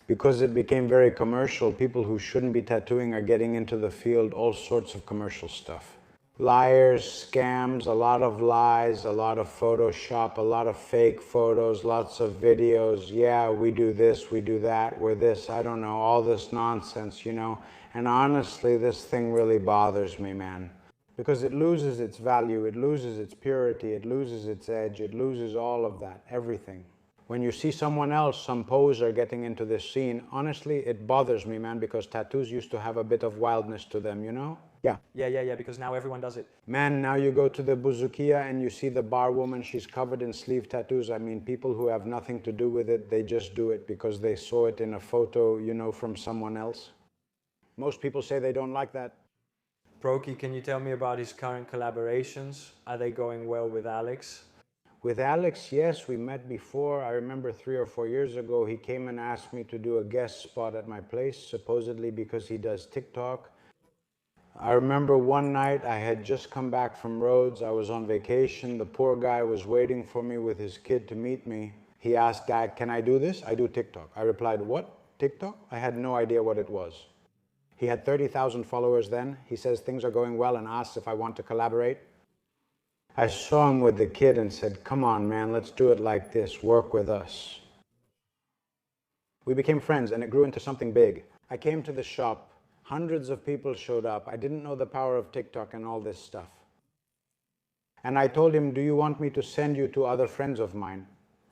Because it became very commercial, people who shouldn't be tattooing are getting into the field, all sorts of commercial stuff. Liars, scams, a lot of lies, a lot of Photoshop, a lot of fake photos, lots of videos. Yeah, we do this, we do that, we're this, I don't know, all this nonsense, you know. And honestly, this thing really bothers me, man. Because it loses its value, it loses its purity, it loses its edge, it loses all of that, everything. When you see someone else, some poser getting into this scene, honestly, it bothers me, man, because tattoos used to have a bit of wildness to them, you know? Yeah. Yeah, because now everyone does it. Man, now you go to the Buzukia and you see the bar woman, she's covered in sleeve tattoos. I mean, people who have nothing to do with it, they just do it because they saw it in a photo, you know, from someone else. Most people say they don't like that. Proki, can you tell me about his current collaborations? Are they going well with Alex? With Alex, yes, we met before. I remember 3 or 4 years ago, he came and asked me to do a guest spot at my place, supposedly because he does TikTok. I remember one night I had just come back from Rhodes. I was on vacation. The poor guy was waiting for me with his kid to meet me. He asked, Dad, can I do this? I do TikTok. I replied, what? TikTok? I had no idea what it was. He had 30,000 followers then. He says things are going well and asks if I want to collaborate. I saw him with the kid and said, come on, man, let's do it like this. Work with us. We became friends and it grew into something big. I came to the shop. Hundreds of people showed up. I didn't know the power of TikTok and all this stuff. And I told him, do you want me to send you to other friends of mine?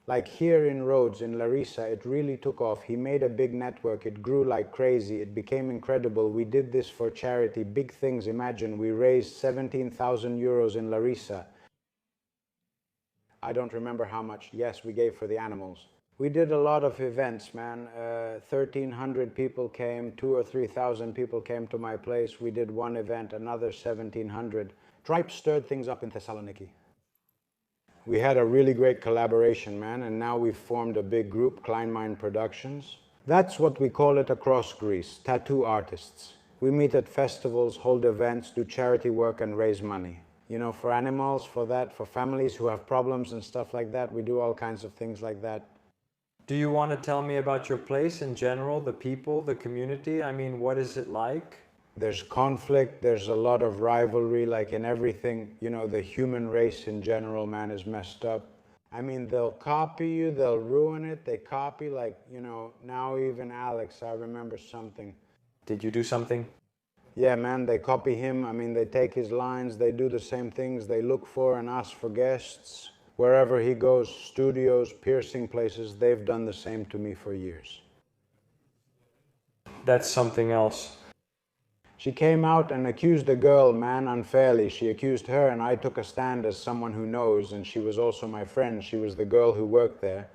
Like here in Rhodes, in Larissa, it really took off. He made a big network. It grew like crazy. It became incredible. We did this for charity. Big things. Imagine, we raised 17,000 euros in Larissa. I don't remember how much. Yes, we gave for the animals. We did a lot of events, man. 1,300 people came, 2,000 or 3,000 people came to my place. We did one event, another 1,700. Tripe stirred things up in Thessaloniki. We had a really great collaboration, man, and now we've formed a big group, Kleinmind Productions. That's what we call it across Greece, tattoo artists. We meet at festivals, hold events, do charity work and raise money. You know, for animals, for that, for families who have problems and stuff like that, we do all kinds of things like that. Do you want to tell me about your place in general, the people, the community? I mean, what is it like? There's conflict, there's a lot of rivalry, like in everything. You know, the human race in general, man, is messed up. I mean, they'll copy you, they'll ruin it, they copy, like, you know, now even Alex, I remember something. Did you do something? Yeah, man, they copy him. I mean, they take his lines, they do the same things, they look for and ask for guests. Wherever he goes, studios, piercing places, they've done the same to me for years. That's something else. She came out and accused a girl, man, unfairly. She accused her and I took a stand as someone who knows, and she was also my friend. She was the girl who worked there.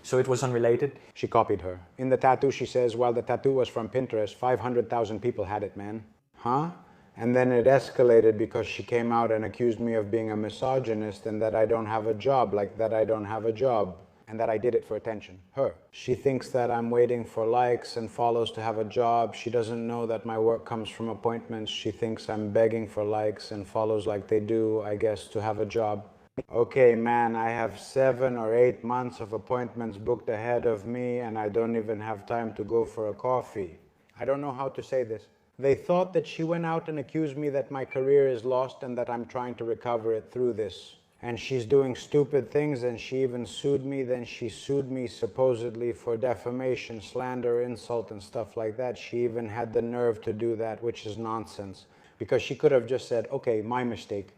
So it was unrelated? She copied her. In the tattoo she says, well, the tattoo was from Pinterest. 500,000 people had it, man. Huh? And then it escalated because she came out and accused me of being a misogynist and that I don't have a job, like that I don't have a job. And that I did it for attention. Her. She thinks that I'm waiting for likes and follows to have a job. She doesn't know that my work comes from appointments. She thinks I'm begging for likes and follows like they do, I guess, to have a job. Okay, man, I have 7 or 8 months of appointments booked ahead of me and I don't even have time to go for a coffee. I don't know how to say this. They thought that she went out and accused me that my career is lost and that I'm trying to recover it through this. and she's doing stupid things, and she even sued me. Then she sued me supposedly for defamation, slander, insult, and stuff like that. She even had the nerve to do that, which is nonsense, because she could have just said, okay, my mistake.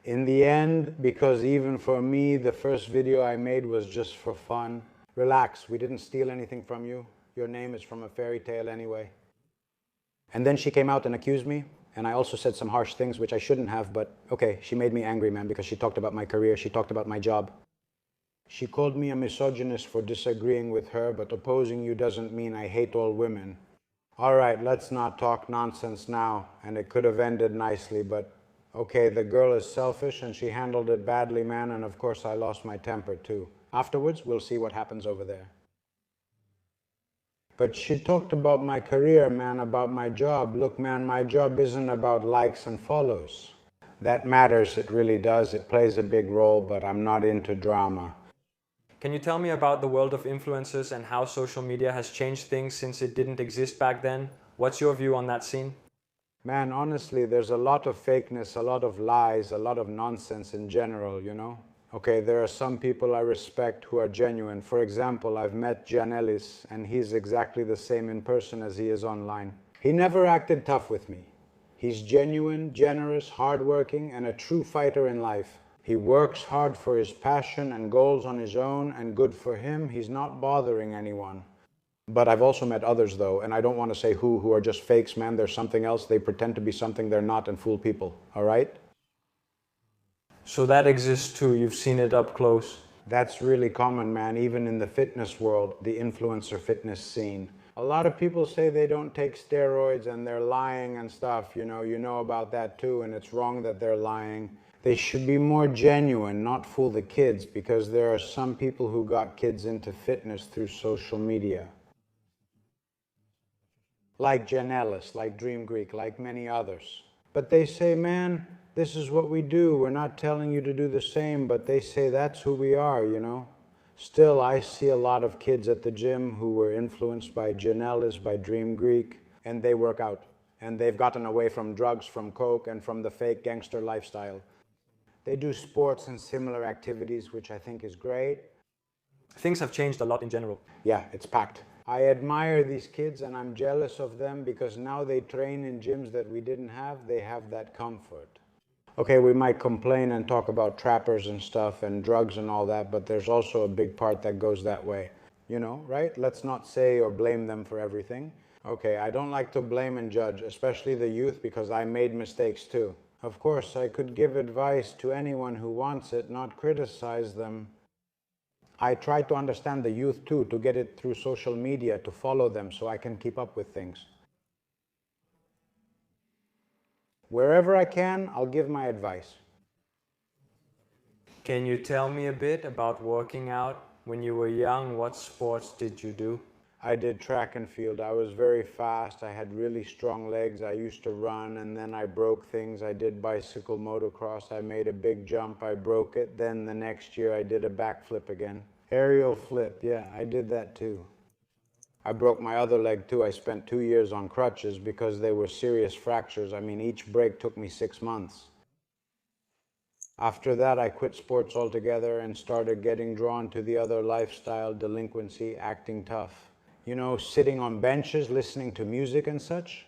In the end, because even for me, the first video I made was just for fun. Relax, we didn't steal anything from you. Your name is from a fairy tale anyway. And then she came out and accused me, and I also said some harsh things, which I shouldn't have, but okay, she made me angry, man, because she talked about my career, she talked about my job. She called me a misogynist for disagreeing with her, but opposing you doesn't mean I hate all women. All right, let's not talk nonsense now, and it could have ended nicely, but okay, the girl is selfish and she handled it badly, man, and of course I lost my temper too. Afterwards, we'll see what happens over there. But she talked about my career, man, about my job. Look, man, my job isn't about likes and follows. That matters, it really does. It plays a big role, but I'm not into drama. Can you tell me about the world of influencers and how social media has changed things since it didn't exist back then? What's your view on that scene? Man, honestly, there's a lot of fakeness, a lot of lies, a lot of nonsense in general, you know? Okay, there are some people I respect who are genuine. For example, I've met Diabolus, and he's exactly the same in person as he is online. He never acted tough with me. He's genuine, generous, hardworking, and a true fighter in life. He works hard for his passion and goals on his own, and good for him, he's not bothering anyone. But I've also met others, though, and I don't want to say who are just fakes, man. They're something else. They pretend to be something they're not and fool people, all right? So that exists too, you've seen it up close. That's really common, man, even in the fitness world, the influencer fitness scene. A lot of people say they don't take steroids and they're lying and stuff, you know about that too, and it's wrong that they're lying. They should be more genuine, not fool the kids, because there are some people who got kids into fitness through social media. Like Janellis, like Dream Greek, like many others. But they say, man, this is what we do. We're not telling you to do the same, but they say that's who we are, you know. Still, I see a lot of kids at the gym who were influenced by Janellis, by Dream Greek, and they work out. And they've gotten away from drugs, from coke, and from the fake gangster lifestyle. They do sports and similar activities, which I think is great. Things have changed a lot in general. Yeah, it's packed. I admire these kids and I'm jealous of them because now they train in gyms that we didn't have. They have that comfort. Okay, we might complain and talk about trappers and stuff and drugs and all that, but there's also a big part that goes that way. You know, right? Let's not say or blame them for everything. Okay, I don't like to blame and judge, especially the youth, because I made mistakes too. Of course, I could give advice to anyone who wants it, not criticize them. I try to understand the youth too, to get it through social media, to follow them so I can keep up with things. Wherever I can, I'll give my advice. Can you tell me a bit about working out? When you were young, what sports did you do? I did track and field. I was very fast. I had really strong legs. I used to run, and then I broke things. I did bicycle motocross. I made a big jump. I broke it. Then the next year I did a backflip again. Aerial flip, yeah, I did that too. I broke my other leg too. I spent 2 years on crutches because they were serious fractures. I mean, each break took me 6 months. After that, I quit sports altogether and started getting drawn to the other lifestyle, delinquency, acting tough. You know, sitting on benches, listening to music and such.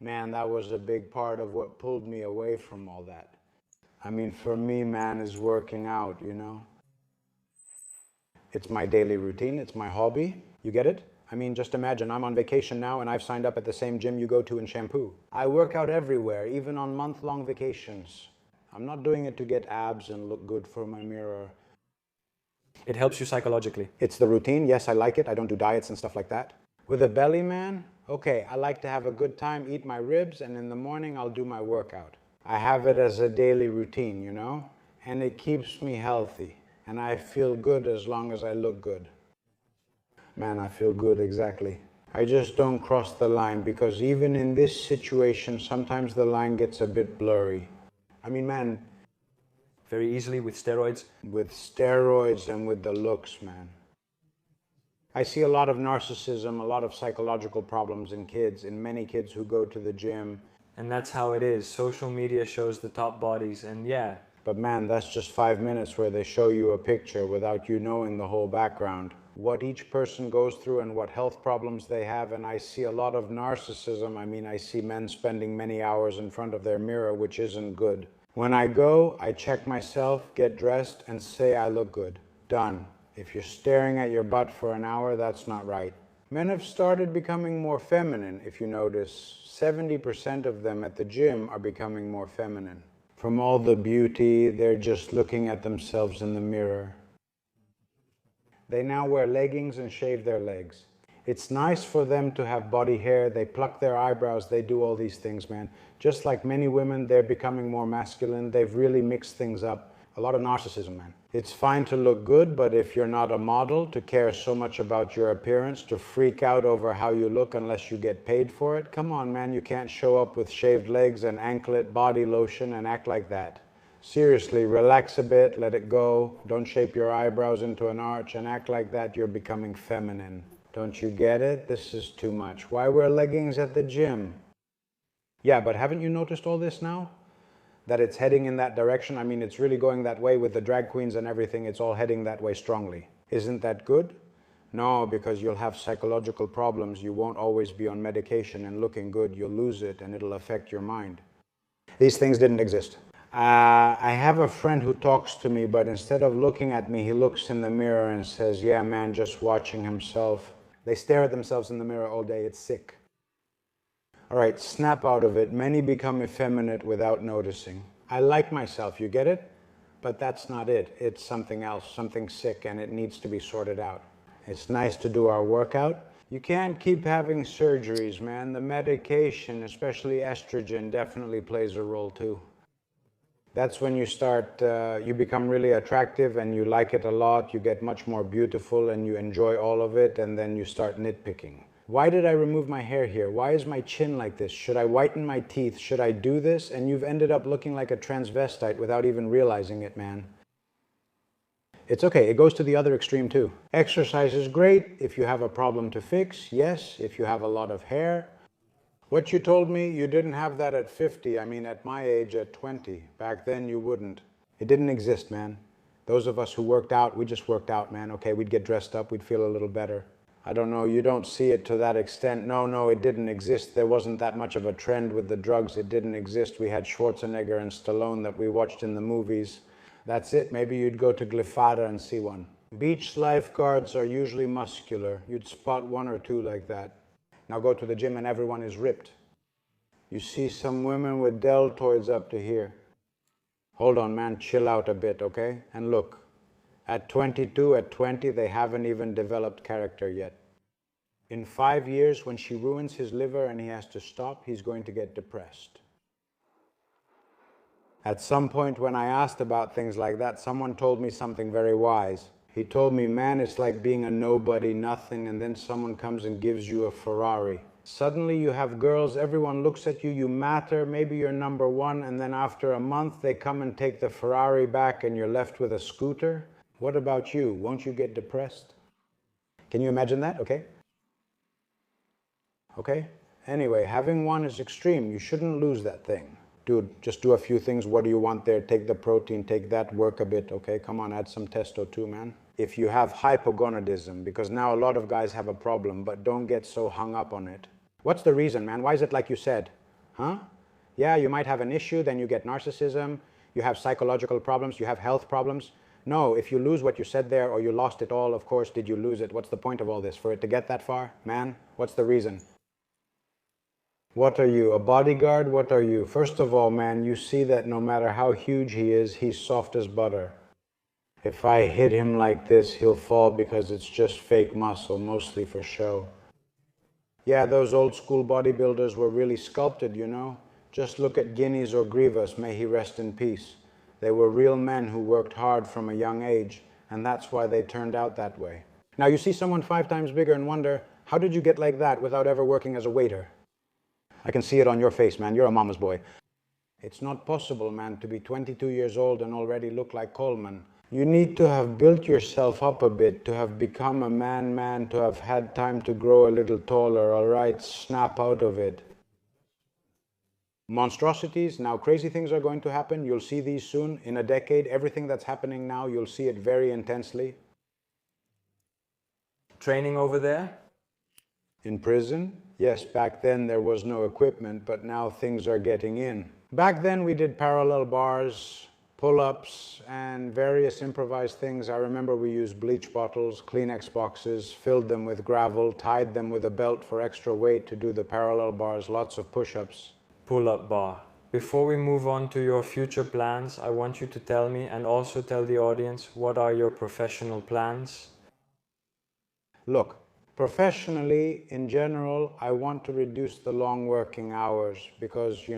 Man, that was a big part of what pulled me away from all that. I mean, for me, man, is working out, you know. It's my daily routine, it's my hobby. You get it? I mean, just imagine, I'm on vacation now and I've signed up at the same gym you go to in Shampoo. I work out everywhere, even on month-long vacations. I'm not doing it to get abs and look good for my mirror. It helps you psychologically. It's the routine. Yes, I like it. I don't do diets and stuff like that. With a belly, man, okay, I like to have a good time, eat my ribs, and in the morning I'll do my workout. I have it as a daily routine, you know, and it keeps me healthy. And I feel good as long as I look good. Man, I feel good, exactly. I just don't cross the line because even in this situation, sometimes the line gets a bit blurry. I mean, man. Very easily with steroids? With steroids and with the looks, man. I see a lot of narcissism, a lot of psychological problems in kids, in many kids who go to the gym. And that's how it is. Social media shows the top bodies, and yeah. But man, that's just 5 minutes where they show you a picture without you knowing the whole background. What each person goes through and what health problems they have, and I see a lot of narcissism. I mean, I see men spending many hours in front of their mirror, which isn't good. When I go, I check myself, get dressed, and say I look good. Done. If you're staring at your butt for an hour, that's not right. Men have started becoming more feminine, if you notice. 70% of them at the gym are becoming more feminine. From all the beauty, they're just looking at themselves in the mirror. They now wear leggings and shave their legs. It's nice for them to have body hair, they pluck their eyebrows, they do all these things, man. Just like many women, they're becoming more masculine, they've really mixed things up. A lot of narcissism, man. It's fine to look good, but if you're not a model, to care so much about your appearance, to freak out over how you look unless you get paid for it, come on, man, you can't show up with shaved legs and anklet body lotion and act like that. Seriously, relax a bit, let it go. Don't shape your eyebrows into an arch and act like that. You're becoming feminine. Don't you get it? This is too much. Why wear leggings at the gym? Yeah, but haven't you noticed all this now? That it's heading in that direction? I mean, it's really going that way with the drag queens and everything. It's all heading that way strongly. Isn't that good? No, because you'll have psychological problems. You won't always be on medication and looking good. You'll lose it and it'll affect your mind. These things didn't exist. I have a friend who talks to me, but instead of looking at me, he looks in the mirror and says, yeah, man, just watching himself. They stare at themselves in the mirror all day. It's sick. All right, snap out of it. Many become effeminate without noticing. I like myself, you get it? But that's not it. It's something else, something sick, and it needs to be sorted out. It's nice to do our workout. You can't keep having surgeries, man. The medication, especially estrogen, definitely plays a role too. That's when you start, you become really attractive and you like it a lot, you get much more beautiful and you enjoy all of it, and then you start nitpicking. Why did I remove my hair here? Why is my chin like this? Should I whiten my teeth? Should I do this? And you've ended up looking like a transvestite without even realizing it, man. It's okay, it goes to the other extreme too. Exercise is great if you have a problem to fix, yes, if you have a lot of hair. What you told me, you didn't have that at 50, I mean at my age at 20. Back then you wouldn't. It didn't exist, man. Those of us who worked out, we just worked out, man. Okay, we'd get dressed up, we'd feel a little better. I don't know, you don't see it to that extent. No, it didn't exist. There wasn't that much of a trend with the drugs. It didn't exist. We had Schwarzenegger and Stallone that we watched in the movies. That's it. Maybe you'd go to Glyfada and see one. Beach lifeguards are usually muscular. You'd spot one or two like that. Now go to the gym and everyone is ripped. You see some women with deltoids up to here. Hold on, man, chill out a bit, okay? And look, at 22, at 20, they haven't even developed character yet. In 5 years, when she ruins his liver and he has to stop, he's going to get depressed. At some point when I asked about things like that, someone told me something very wise. He told me, man, it's like being a nobody, nothing, and then someone comes and gives you a Ferrari. Suddenly you have girls, everyone looks at you, you matter, maybe you're number one, and then after a month they come and take the Ferrari back and you're left with a scooter. What about you? Won't you get depressed? Can you imagine that? Okay? Anyway, having one is extreme. You shouldn't lose that thing. Dude, just do a few things. What do you want there? Take the protein, take that, work a bit, okay? Come on, add some testo too, man. If you have hypogonadism, because now a lot of guys have a problem, but don't get so hung up on it. What's the reason, man? Why is it like you said? Huh? Yeah, you might have an issue, then you get narcissism, you have psychological problems, you have health problems. No, if you lose what you said there, or you lost it all, of course, did you lose it? What's the point of all this? For it to get that far? Man, what's the reason? What are you, a bodyguard? What are you? First of all, man, you see that no matter how huge he is, he's soft as butter. If I hit him like this, he'll fall because it's just fake muscle, mostly for show. Yeah, those old school bodybuilders were really sculpted, you know? Just look at Guinness or Grievous, may he rest in peace. They were real men who worked hard from a young age, and that's why they turned out that way. Now you see someone 5 times bigger and wonder, how did you get like that without ever working as a waiter? I can see it on your face, man. You're a mama's boy. It's not possible, man, to be 22 years old and already look like Coleman. You need to have built yourself up a bit, to have become a man, to have had time to grow a little taller, all right? Snap out of it. Monstrosities, now crazy things are going to happen. You'll see these soon. In a decade, everything that's happening now, you'll see it very intensely. Training over there? In prison? Yes, back then there was no equipment, but now things are getting in. Back then we did parallel bars, pull-ups, and various improvised things. I remember we used bleach bottles, Kleenex boxes, filled them with gravel, tied them with a belt for extra weight to do the parallel bars, lots of push-ups. Pull-up bar. Before we move on to your future plans, I want you to tell me and also tell the audience what are your professional plans? Look, professionally, in general, I want to reduce the long working hours because,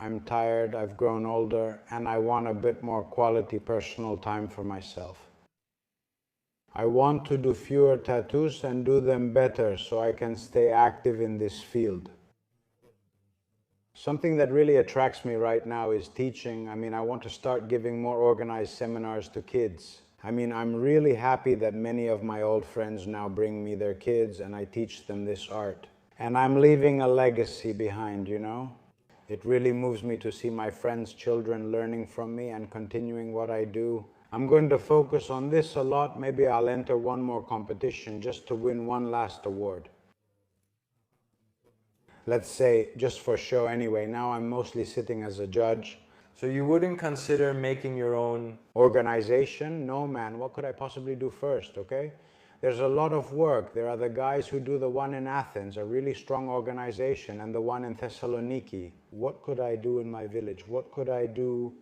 I'm tired, I've grown older, and I want a bit more quality personal time for myself. I want to do fewer tattoos and do them better so I can stay active in this field. Something that really attracts me right now is teaching. I want to start giving more organized seminars to kids. I'm really happy that many of my old friends now bring me their kids and I teach them this art. And I'm leaving a legacy behind, It really moves me to see my friends' children learning from me and continuing what I do. I'm going to focus on this a lot. Maybe I'll enter one more competition just to win one last award. Let's say, just for show anyway, now I'm mostly sitting as a judge. So you wouldn't consider making your own organization? No, man. What could I possibly do first, okay? There's a lot of work. There are the guys who do the one in Athens, a really strong organization, and the one in Thessaloniki. What could I do in my village? What could I do?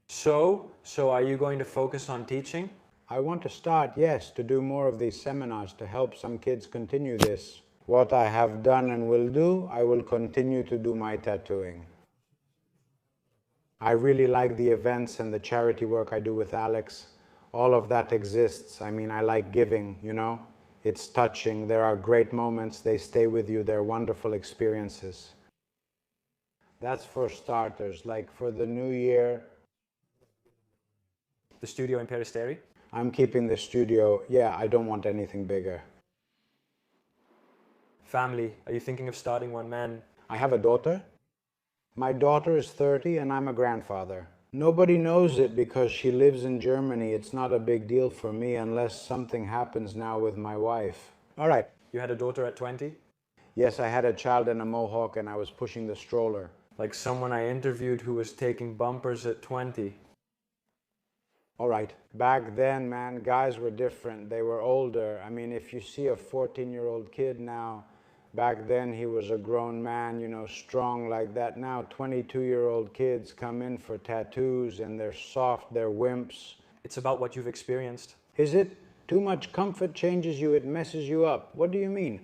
So are you going to focus on teaching? I want to start, yes, to do more of these seminars to help some kids continue this. What I have done and will do, I will continue to do my tattooing. I really like the events and the charity work I do with Alex. All of that exists. I like giving, It's touching. There are great moments. They stay with you. They're wonderful experiences. That's for starters. Like for the new year. The studio in Peristeri? I'm keeping the studio. Yeah, I don't want anything bigger. Family. Are you thinking of starting one, man? I have a daughter. My daughter is 30 and I'm a grandfather. Nobody knows it because she lives in Germany. It's not a big deal for me unless something happens now with my wife. All right. You had a daughter at 20? Yes, I had a child in a mohawk and I was pushing the stroller. Like someone I interviewed who was taking bumpers at 20. All right. Back then, man, guys were different. They were older. If you see a 14-year-old kid now, back then he was a grown man, strong like that. Now 22-year-old kids come in for tattoos and they're soft, they're wimps. It's about what you've experienced. Is it? Too much comfort changes you, it messes you up. What do you mean?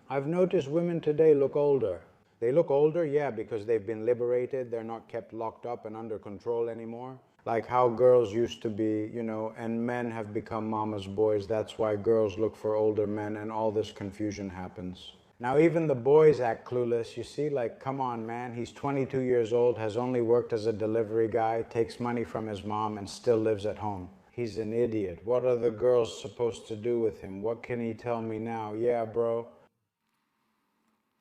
I've noticed women today look older. They look older, yeah, because they've been liberated. They're not kept locked up and under control anymore. Like how girls used to be, and men have become mama's boys. That's why girls look for older men and all this confusion happens. Now even the boys act clueless. You see, like, come on, man. He's 22 years old, has only worked as a delivery guy, takes money from his mom, and still lives at home. He's an idiot. What are the girls supposed to do with him? What can he tell me now? Yeah, bro.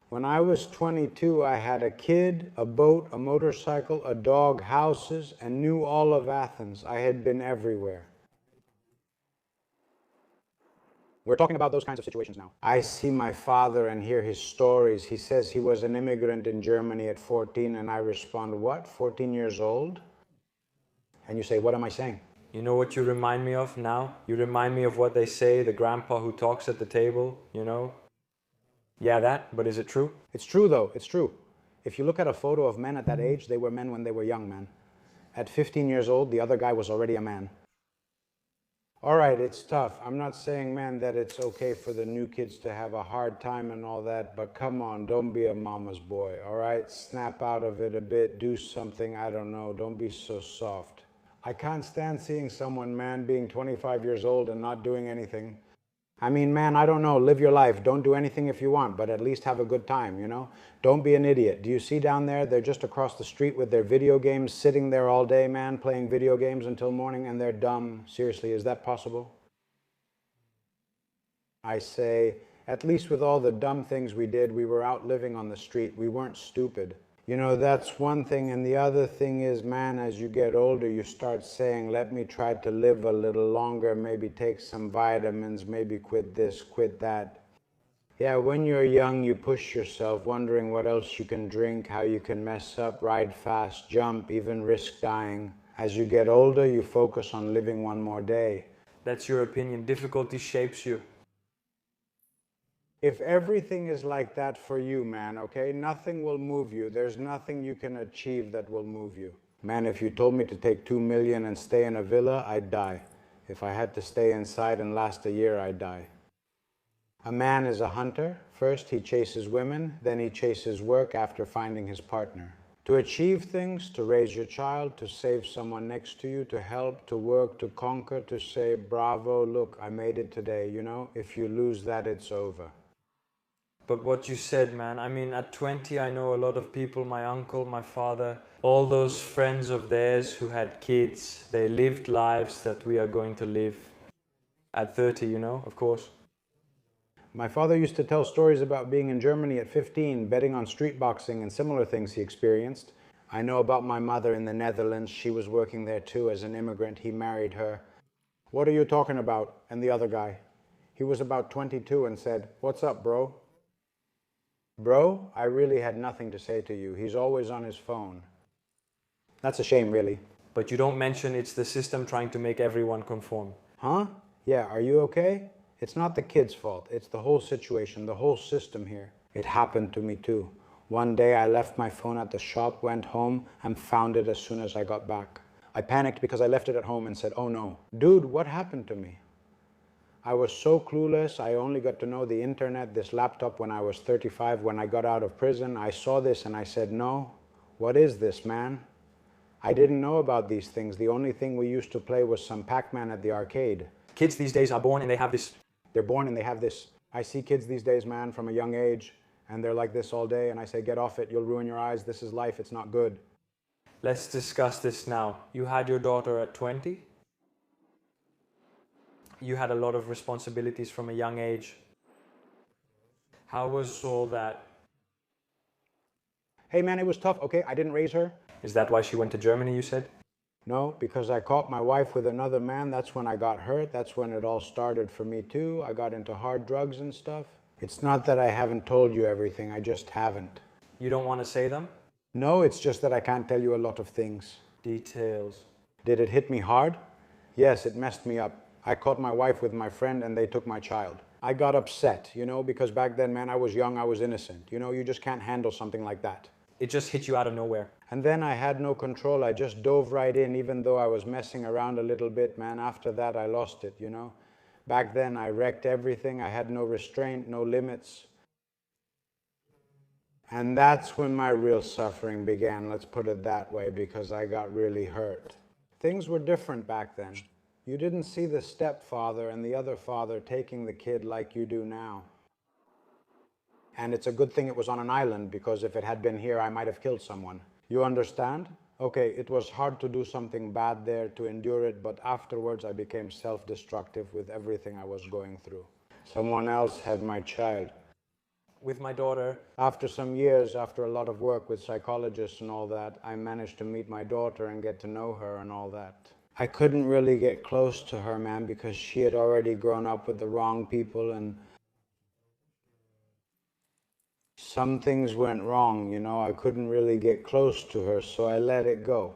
When I was 22, I had a kid, a boat, a motorcycle, a dog, houses, and knew all of Athens. I had been everywhere. We're talking about those kinds of situations now. I see my father and hear his stories. He says he was an immigrant in Germany at 14, and I respond, what, 14 years old? And you say, what am I saying? You know what you remind me of now? You remind me of what they say, the grandpa who talks at the table, Yeah, that, but is it true? It's true, though. It's true. If you look at a photo of men at that age, they were men when they were young men. At 15 years old, the other guy was already a man. All right, it's tough. I'm not saying, man, that it's okay for the new kids to have a hard time and all that, but come on, don't be a mama's boy, all right? Snap out of it a bit, do something, I don't know, don't be so soft. I can't stand seeing someone, man, being 25 years old and not doing anything. Man, I don't know, live your life. Don't do anything if you want, but at least have a good time, Don't be an idiot. Do you see down there? They're just across the street with their video games, sitting there all day, man, playing video games until morning, and they're dumb. Seriously, is that possible? I say, at least with all the dumb things we did, we were out living on the street. We weren't stupid. You know, that's one thing. And the other thing is, man, as you get older, you start saying, let me try to live a little longer, maybe take some vitamins, maybe quit this, quit that. Yeah, when you're young, you push yourself, wondering what else you can drink, how you can mess up, ride fast, jump, even risk dying. As you get older, you focus on living one more day. That's your opinion. Difficulty shapes you. If everything is like that for you, man, okay, nothing will move you. There's nothing you can achieve that will move you. Man, if you told me to take 2 million and stay in a villa, I'd die. If I had to stay inside and last a year, I'd die. A man is a hunter. First he chases women, then he chases work after finding his partner. To achieve things, to raise your child, to save someone next to you, to help, to work, to conquer, to say, bravo, look, I made it today, you know? If you lose that, it's over. But what you said, man, I mean, at 20, I know a lot of people, my uncle, my father, all those friends of theirs who had kids, they lived lives that we are going to live at 30, you know, of course. My father used to tell stories about being in Germany at 15, betting on street boxing and similar things he experienced. I know about my mother in the Netherlands. She was working there too as an immigrant. He married her. What are you talking about? And the other guy. He was about 22 and said, what's up, bro? Bro, I really had nothing to say to you. He's always on his phone. That's a shame, really. But you don't mention it's the system trying to make everyone conform. Huh? Yeah, are you okay? It's not the kid's fault. It's the whole situation, the whole system here. It happened to me too. One day I left my phone at the shop, went home, and found it as soon as I got back. I panicked because I left it at home and said, oh no. Dude, what happened to me? I was so clueless. I only got to know the internet, this laptop, when I was 35. When I got out of prison, I saw this and I said, no, what is this, man? I didn't know about these things. The only thing we used to play was some Pac-Man at the arcade. Kids these days are born and they have this. They're born and they have this. I see kids these days, man, from a young age, and they're like this all day, and I say, get off it, you'll ruin your eyes. This is life, it's not good. Let's discuss this now. You had your daughter at 20. You had a lot of responsibilities from a young age. How was all that? Hey man, it was tough. Okay, I didn't raise her. Is that why she went to Germany, you said? No, because I caught my wife with another man. That's when I got hurt. That's when it all started for me too. I got into hard drugs and stuff. It's not that I haven't told you everything, I just haven't. You don't want to say them? No, it's just that I can't tell you a lot of things. Details. Did it hit me hard? Yes, it messed me up. I caught my wife with my friend and they took my child. I got upset, you know, because back then, man, I was young, I was innocent. You know, you just can't handle something like that. It just hit you out of nowhere. And then I had no control. I just dove right in, even though I was messing around a little bit, man. After that, I lost it, you know. Back then, I wrecked everything. I had no restraint, no limits. And that's when my real suffering began, let's put it that way, because I got really hurt. Things were different back then. You didn't see the stepfather and the other father taking the kid like you do now. And it's a good thing it was on an island, because if it had been here, I might have killed someone. You understand? Okay, it was hard to do something bad there, to endure it, but afterwards I became self-destructive with everything I was going through. Someone else had my child. With my daughter. After some years, after a lot of work with psychologists and all that, I managed to meet my daughter and get to know her and all that. I couldn't really get close to her, man, because she had already grown up with the wrong people and some things went wrong, you know. I couldn't really get close to her, so I let it go.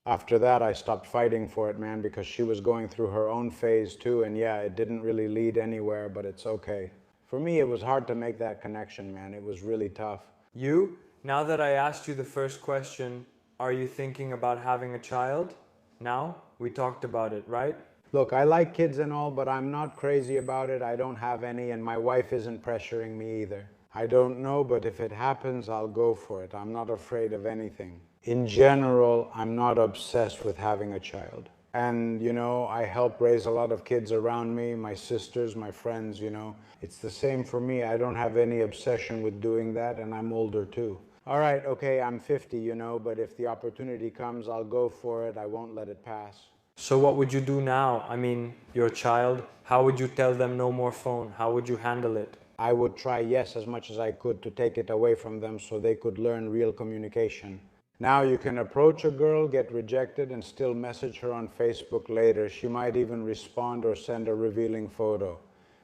After that, I stopped fighting for it, man, because she was going through her own phase too, and yeah, it didn't really lead anywhere, but it's okay. For me, it was hard to make that connection, man. It was really tough. You, now that I asked you the first question, are you thinking about having a child? Now? We talked about it, right? Look, I like kids and all, but I'm not crazy about it. I don't have any, and my wife isn't pressuring me either. I don't know, but if it happens, I'll go for it. I'm not afraid of anything. In general, I'm not obsessed with having a child. And, you know, I help raise a lot of kids around me, my sisters, my friends, you know. It's the same for me. I don't have any obsession with doing that, and I'm older too. All right, okay, I'm 50, you know, but if the opportunity comes, I'll go for it. I won't let it pass. So what would you do now? I mean, your child, how would you tell them no more phone? How would you handle it? I would try, yes, as much as I could to take it away from them so they could learn real communication. Now you can approach a girl, get rejected, and still message her on Facebook later. She might even respond or send a revealing photo.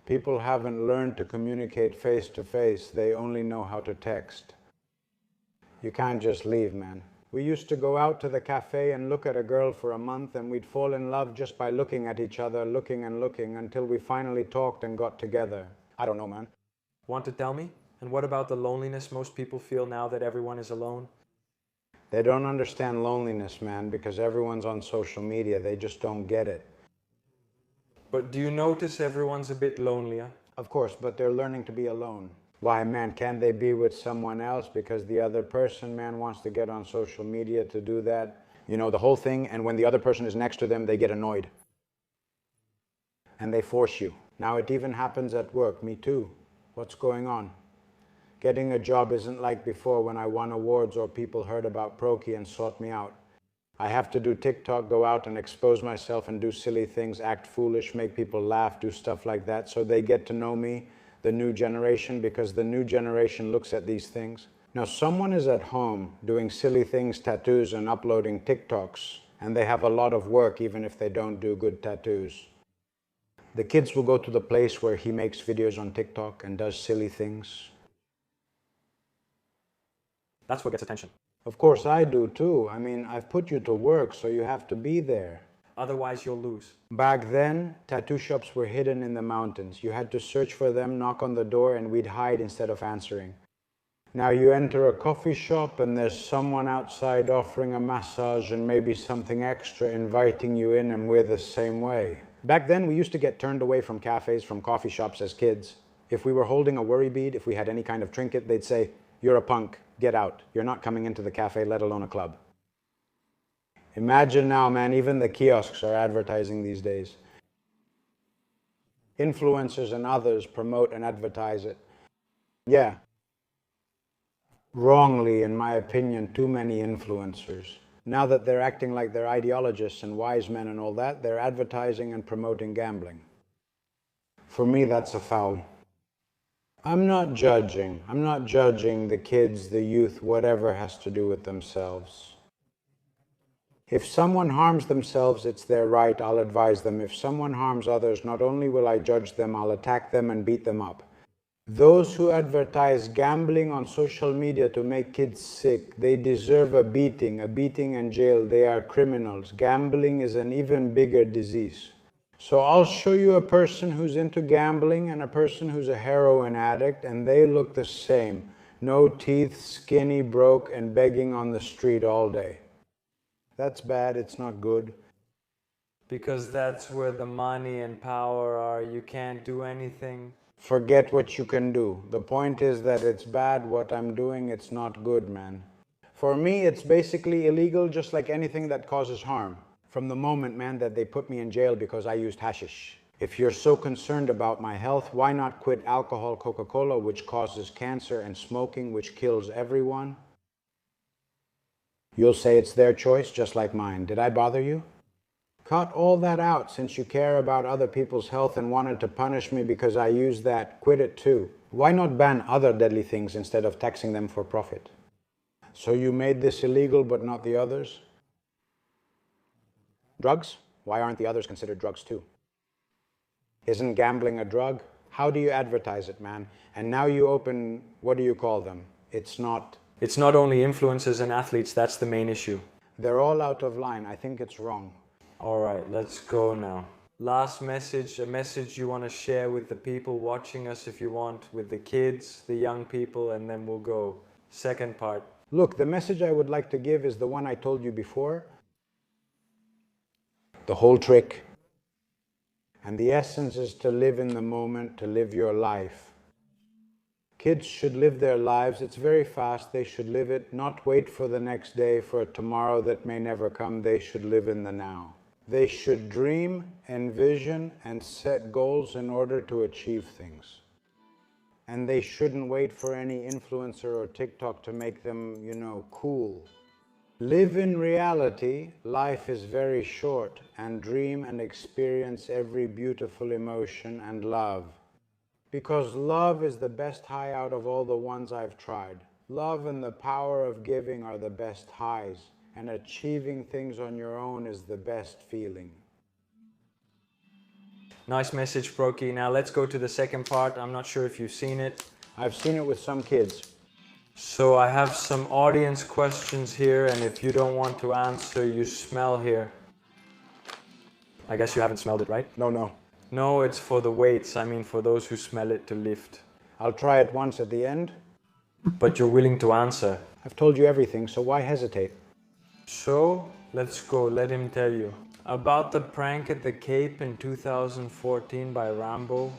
People haven't learned to communicate face to face. They only know how to text. You can't just leave, man. We used to go out to the cafe and look at a girl for a month, and we'd fall in love just by looking at each other, looking and looking, until we finally talked and got together. I don't know, man. Want to tell me? And what about the loneliness most people feel now that everyone is alone? They don't understand loneliness, man, because everyone's on social media. They just don't get it. But do you notice everyone's a bit lonelier? Of course, but they're learning to be alone. Why, man, can they be with someone else because the other person, man, wants to get on social media to do that? You know, the whole thing, and when the other person is next to them, they get annoyed. And they force you. Now it even happens at work. Me too. What's going on? Getting a job isn't like before when I won awards or people heard about Proki and sought me out. I have to do TikTok, go out and expose myself and do silly things, act foolish, make people laugh, do stuff like that, so they get to know me, the new generation, because the new generation looks at these things. Now, someone is at home doing silly things, tattoos, and uploading TikToks, and they have a lot of work even if they don't do good tattoos. The kids will go to the place where he makes videos on TikTok and does silly things. That's what gets attention. Of course I do too. I mean, I've put you to work, so you have to be there. Otherwise you'll lose. Back then, tattoo shops were hidden in the mountains. You had to search for them, knock on the door, and we'd hide instead of answering. Now you enter a coffee shop and there's someone outside offering a massage and maybe something extra inviting you in, and we're the same way. Back then, we used to get turned away from cafes, from coffee shops as kids. If we were holding a worry bead, if we had any kind of trinket, they'd say, "You're a punk, get out. You're not coming into the cafe, let alone a club." Imagine now, man, even the kiosks are advertising these days. Influencers and others promote and advertise it. Yeah. Wrongly, in my opinion, too many influencers. Now that they're acting like they're ideologists and wise men and all that, they're advertising and promoting gambling. For me, that's a foul. I'm not judging. I'm not judging the kids, the youth, whatever has to do with themselves. If someone harms themselves, it's their right, I'll advise them. If someone harms others, not only will I judge them, I'll attack them and beat them up. Those who advertise gambling on social media to make kids sick, they deserve a beating and jail. They are criminals. Gambling is an even bigger disease. So I'll show you a person who's into gambling and a person who's a heroin addict, and they look the same. No teeth, skinny, broke, and begging on the street all day. That's bad, it's not good. Because that's where the money and power are. You can't do anything. Forget what you can do. The point is that it's bad what I'm doing, it's not good, man. For me, it's basically illegal, just like anything that causes harm. From the moment, man, that they put me in jail because I used hashish. If you're so concerned about my health, why not quit alcohol, Coca-Cola, which causes cancer, and smoking, which kills everyone? You'll say it's their choice, just like mine. Did I bother you? Cut all that out, since you care about other people's health and wanted to punish me because I used that. Quit it too. Why not ban other deadly things instead of taxing them for profit? So you made this illegal but not the others? Drugs? Why aren't the others considered drugs too? Isn't gambling a drug? How do you advertise it, man? And now you open, what do you call them? It's not only influencers and athletes, that's the main issue. They're all out of line. I think it's wrong. All right, let's go now. Last message, a message you want to share with the people watching us if you want, with the kids, the young people, and then we'll go. Second part. Look, the message I would like to give is the one I told you before. The whole trick. And the essence is to live in the moment, to live your life. Kids should live their lives. It's very fast. They should live it, not wait for the next day, for a tomorrow that may never come. They should live in the now. They should dream, envision, and set goals in order to achieve things. And they shouldn't wait for any influencer or TikTok to make them, cool. Live in reality. Life is very short, and dream and experience every beautiful emotion and love. Because love is the best high out of all the ones I've tried. Love and the power of giving are the best highs, and achieving things on your own is the best feeling. Nice message, Brokey. Now let's go to the second part. I'm not sure if you've seen it. I've seen it with some kids. So I have some audience questions here, and if you don't want to answer, you smell here. I guess you haven't smelled it, right? No. No, it's for the weights. I mean, for those who smell it to lift. I'll try it once at the end. But you're willing to answer. I've told you everything, so why hesitate? So, let's go. Let him tell you. About the prank at the Cape in 2014 by Rambo.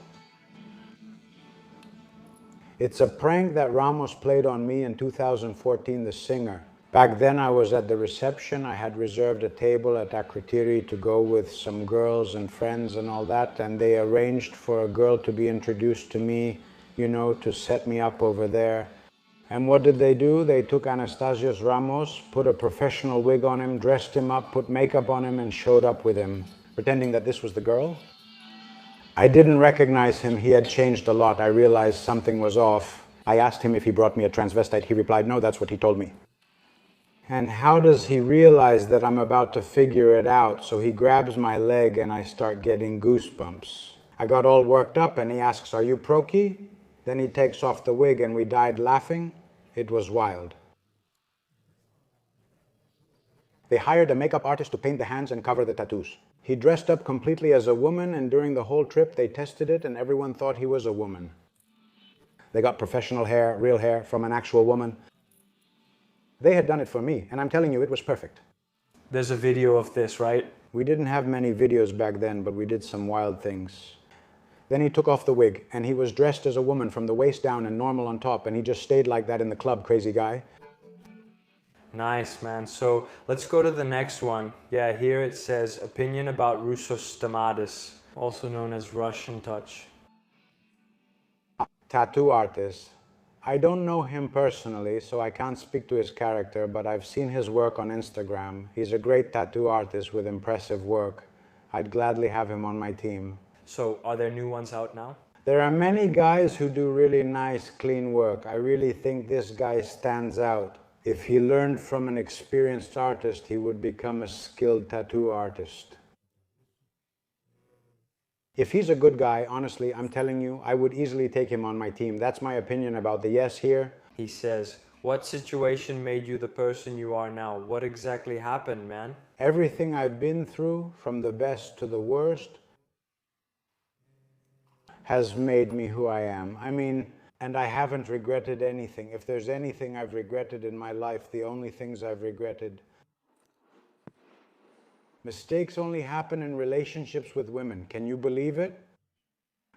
It's a prank that Ramos played on me in 2014, the singer. Back then I was at the reception. I had reserved a table at Akritiri to go with some girls and friends and all that, and they arranged for a girl to be introduced to me, you know, to set me up over there. And what did they do? They took Anastasios Ramos, put a professional wig on him, dressed him up, put makeup on him, and showed up with him, pretending that this was the girl. I didn't recognize him. He had changed a lot. I realized something was off. I asked him if he brought me a transvestite. He replied, no, that's what he told me. And how does he realize that I'm about to figure it out? So he grabs my leg and I start getting goosebumps. I got all worked up and he asks, are you Proki? Then he takes off the wig and we died laughing. It was wild. They hired a makeup artist to paint the hands and cover the tattoos. He dressed up completely as a woman, and during the whole trip they tested it and everyone thought he was a woman. They got professional hair, real hair, from an actual woman. They had done it for me, and I'm telling you, it was perfect. There's a video of this, right? We didn't have many videos back then, but we did some wild things. Then he took off the wig, and he was dressed as a woman from the waist down and normal on top, and he just stayed like that in the club, crazy guy. Nice, man. So let's go to the next one. Yeah, here it says, opinion about Roussos Stamatis, also known as Russian touch. Tattoo artist. I don't know him personally, so I can't speak to his character, but I've seen his work on Instagram. He's a great tattoo artist with impressive work. I'd gladly have him on my team. So, are there new ones out now? There are many guys who do really nice, clean work. I really think this guy stands out. If he learned from an experienced artist, he would become a skilled tattoo artist. If he's a good guy, honestly, I'm telling you, I would easily take him on my team. That's my opinion about the yes here. He says, what situation made you the person you are now? What exactly happened, man? Everything I've been through, from the best to the worst, has made me who I am. I mean, and I haven't regretted anything. If there's anything I've regretted in my life, the only things I've regretted. Mistakes only happen in relationships with women. Can you believe it?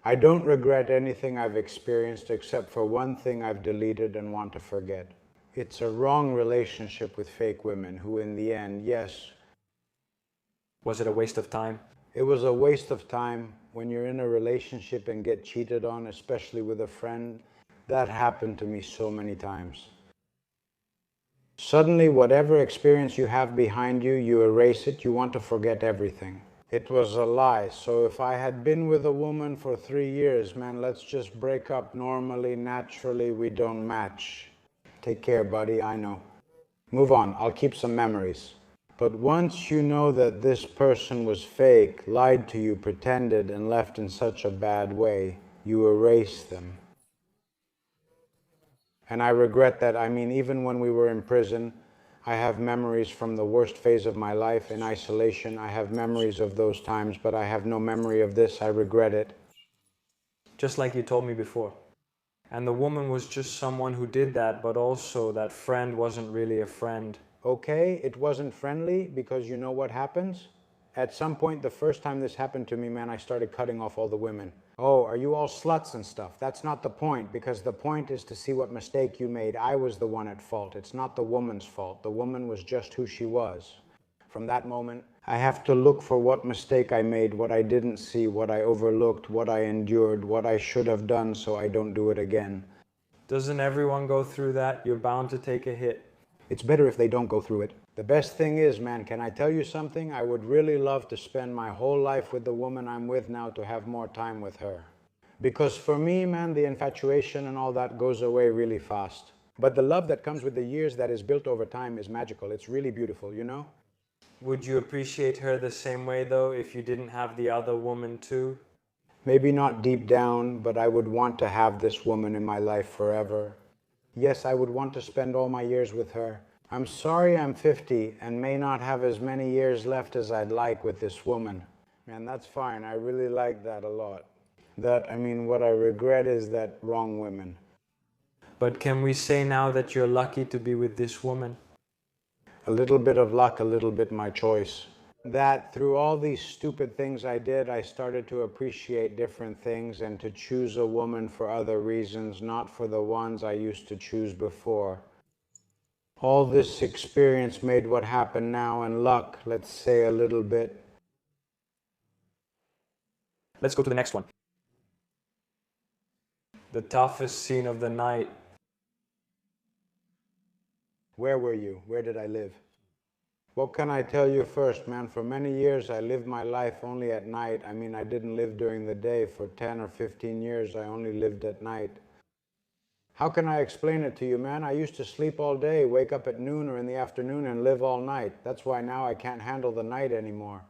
I don't regret anything I've experienced except for one thing I've deleted and want to forget. It's a wrong relationship with fake women who in the end, yes. Was it a waste of time? It was a waste of time. When you're in a relationship and get cheated on, especially with a friend, that happened to me so many times. Suddenly, whatever experience you have behind you, you erase it, you want to forget everything. It was a lie. So if I had been with a woman for 3 years, man, let's just break up normally, naturally, we don't match. Take care, buddy, I know. Move on, I'll keep some memories. But once you know that this person was fake, lied to you, pretended, and left in such a bad way, you erase them. And I regret that. I mean, even when we were in prison, I have memories from the worst phase of my life in isolation. I have memories of those times, but I have no memory of this. I regret it. Just like you told me before. And the woman was just someone who did that, but also that friend wasn't really a friend. Okay, it wasn't friendly because you know what happens? At some point, the first time this happened to me, man, I started cutting off all the women. Oh, are you all sluts and stuff? That's not the point, because the point is to see what mistake you made. I was the one at fault. It's not the woman's fault. The woman was just who she was. From that moment, I have to look for what mistake I made, what I didn't see, what I overlooked, what I endured, what I should have done so I don't do it again. Doesn't everyone go through that? You're bound to take a hit. It's better if they don't go through it. The best thing is, man, can I tell you something? I would really love to spend my whole life with the woman I'm with now to have more time with her. Because for me, man, the infatuation and all that goes away really fast. But the love that comes with the years that is built over time is magical. It's really beautiful, you know? Would you appreciate her the same way, though, if you didn't have the other woman, too? Maybe not deep down, but I would want to have this woman in my life forever. Yes, I would want to spend all my years with her. I'm sorry I'm 50 and may not have as many years left as I'd like with this woman. Man, that's fine. I really like that a lot. What I regret is that wrong women. But can we say now that you're lucky to be with this woman? A little bit of luck, a little bit my choice. That through all these stupid things I did, I started to appreciate different things and to choose a woman for other reasons, not for the ones I used to choose before. All this experience made what happened now, and luck, let's say a little bit. Let's go to the next one. The toughest scene of the night. Where were you? Where did I live? What can I tell you first, man? For many years, I lived my life only at night. I didn't live during the day. For 10 or 15 years, I only lived at night. How can I explain it to you, man? I used to sleep all day, wake up at noon or in the afternoon and live all night. That's why now I can't handle the night anymore.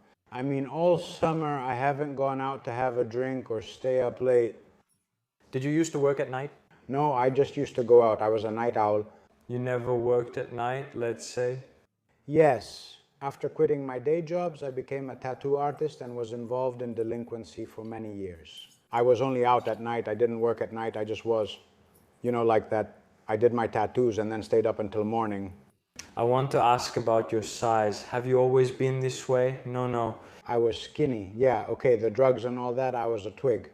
All summer, I haven't gone out to have a drink or stay up late. Did you used to work at night? No, I just used to go out. I was a night owl. You never worked at night, let's say? Yes. After quitting my day jobs, I became a tattoo artist and was involved in delinquency for many years. I was only out at night. I didn't work at night. I just was. Like that. I did my tattoos and then stayed up until morning. I want to ask about your size. Have you always been this way? No. I was skinny. Yeah, okay, the drugs and all that, I was a twig.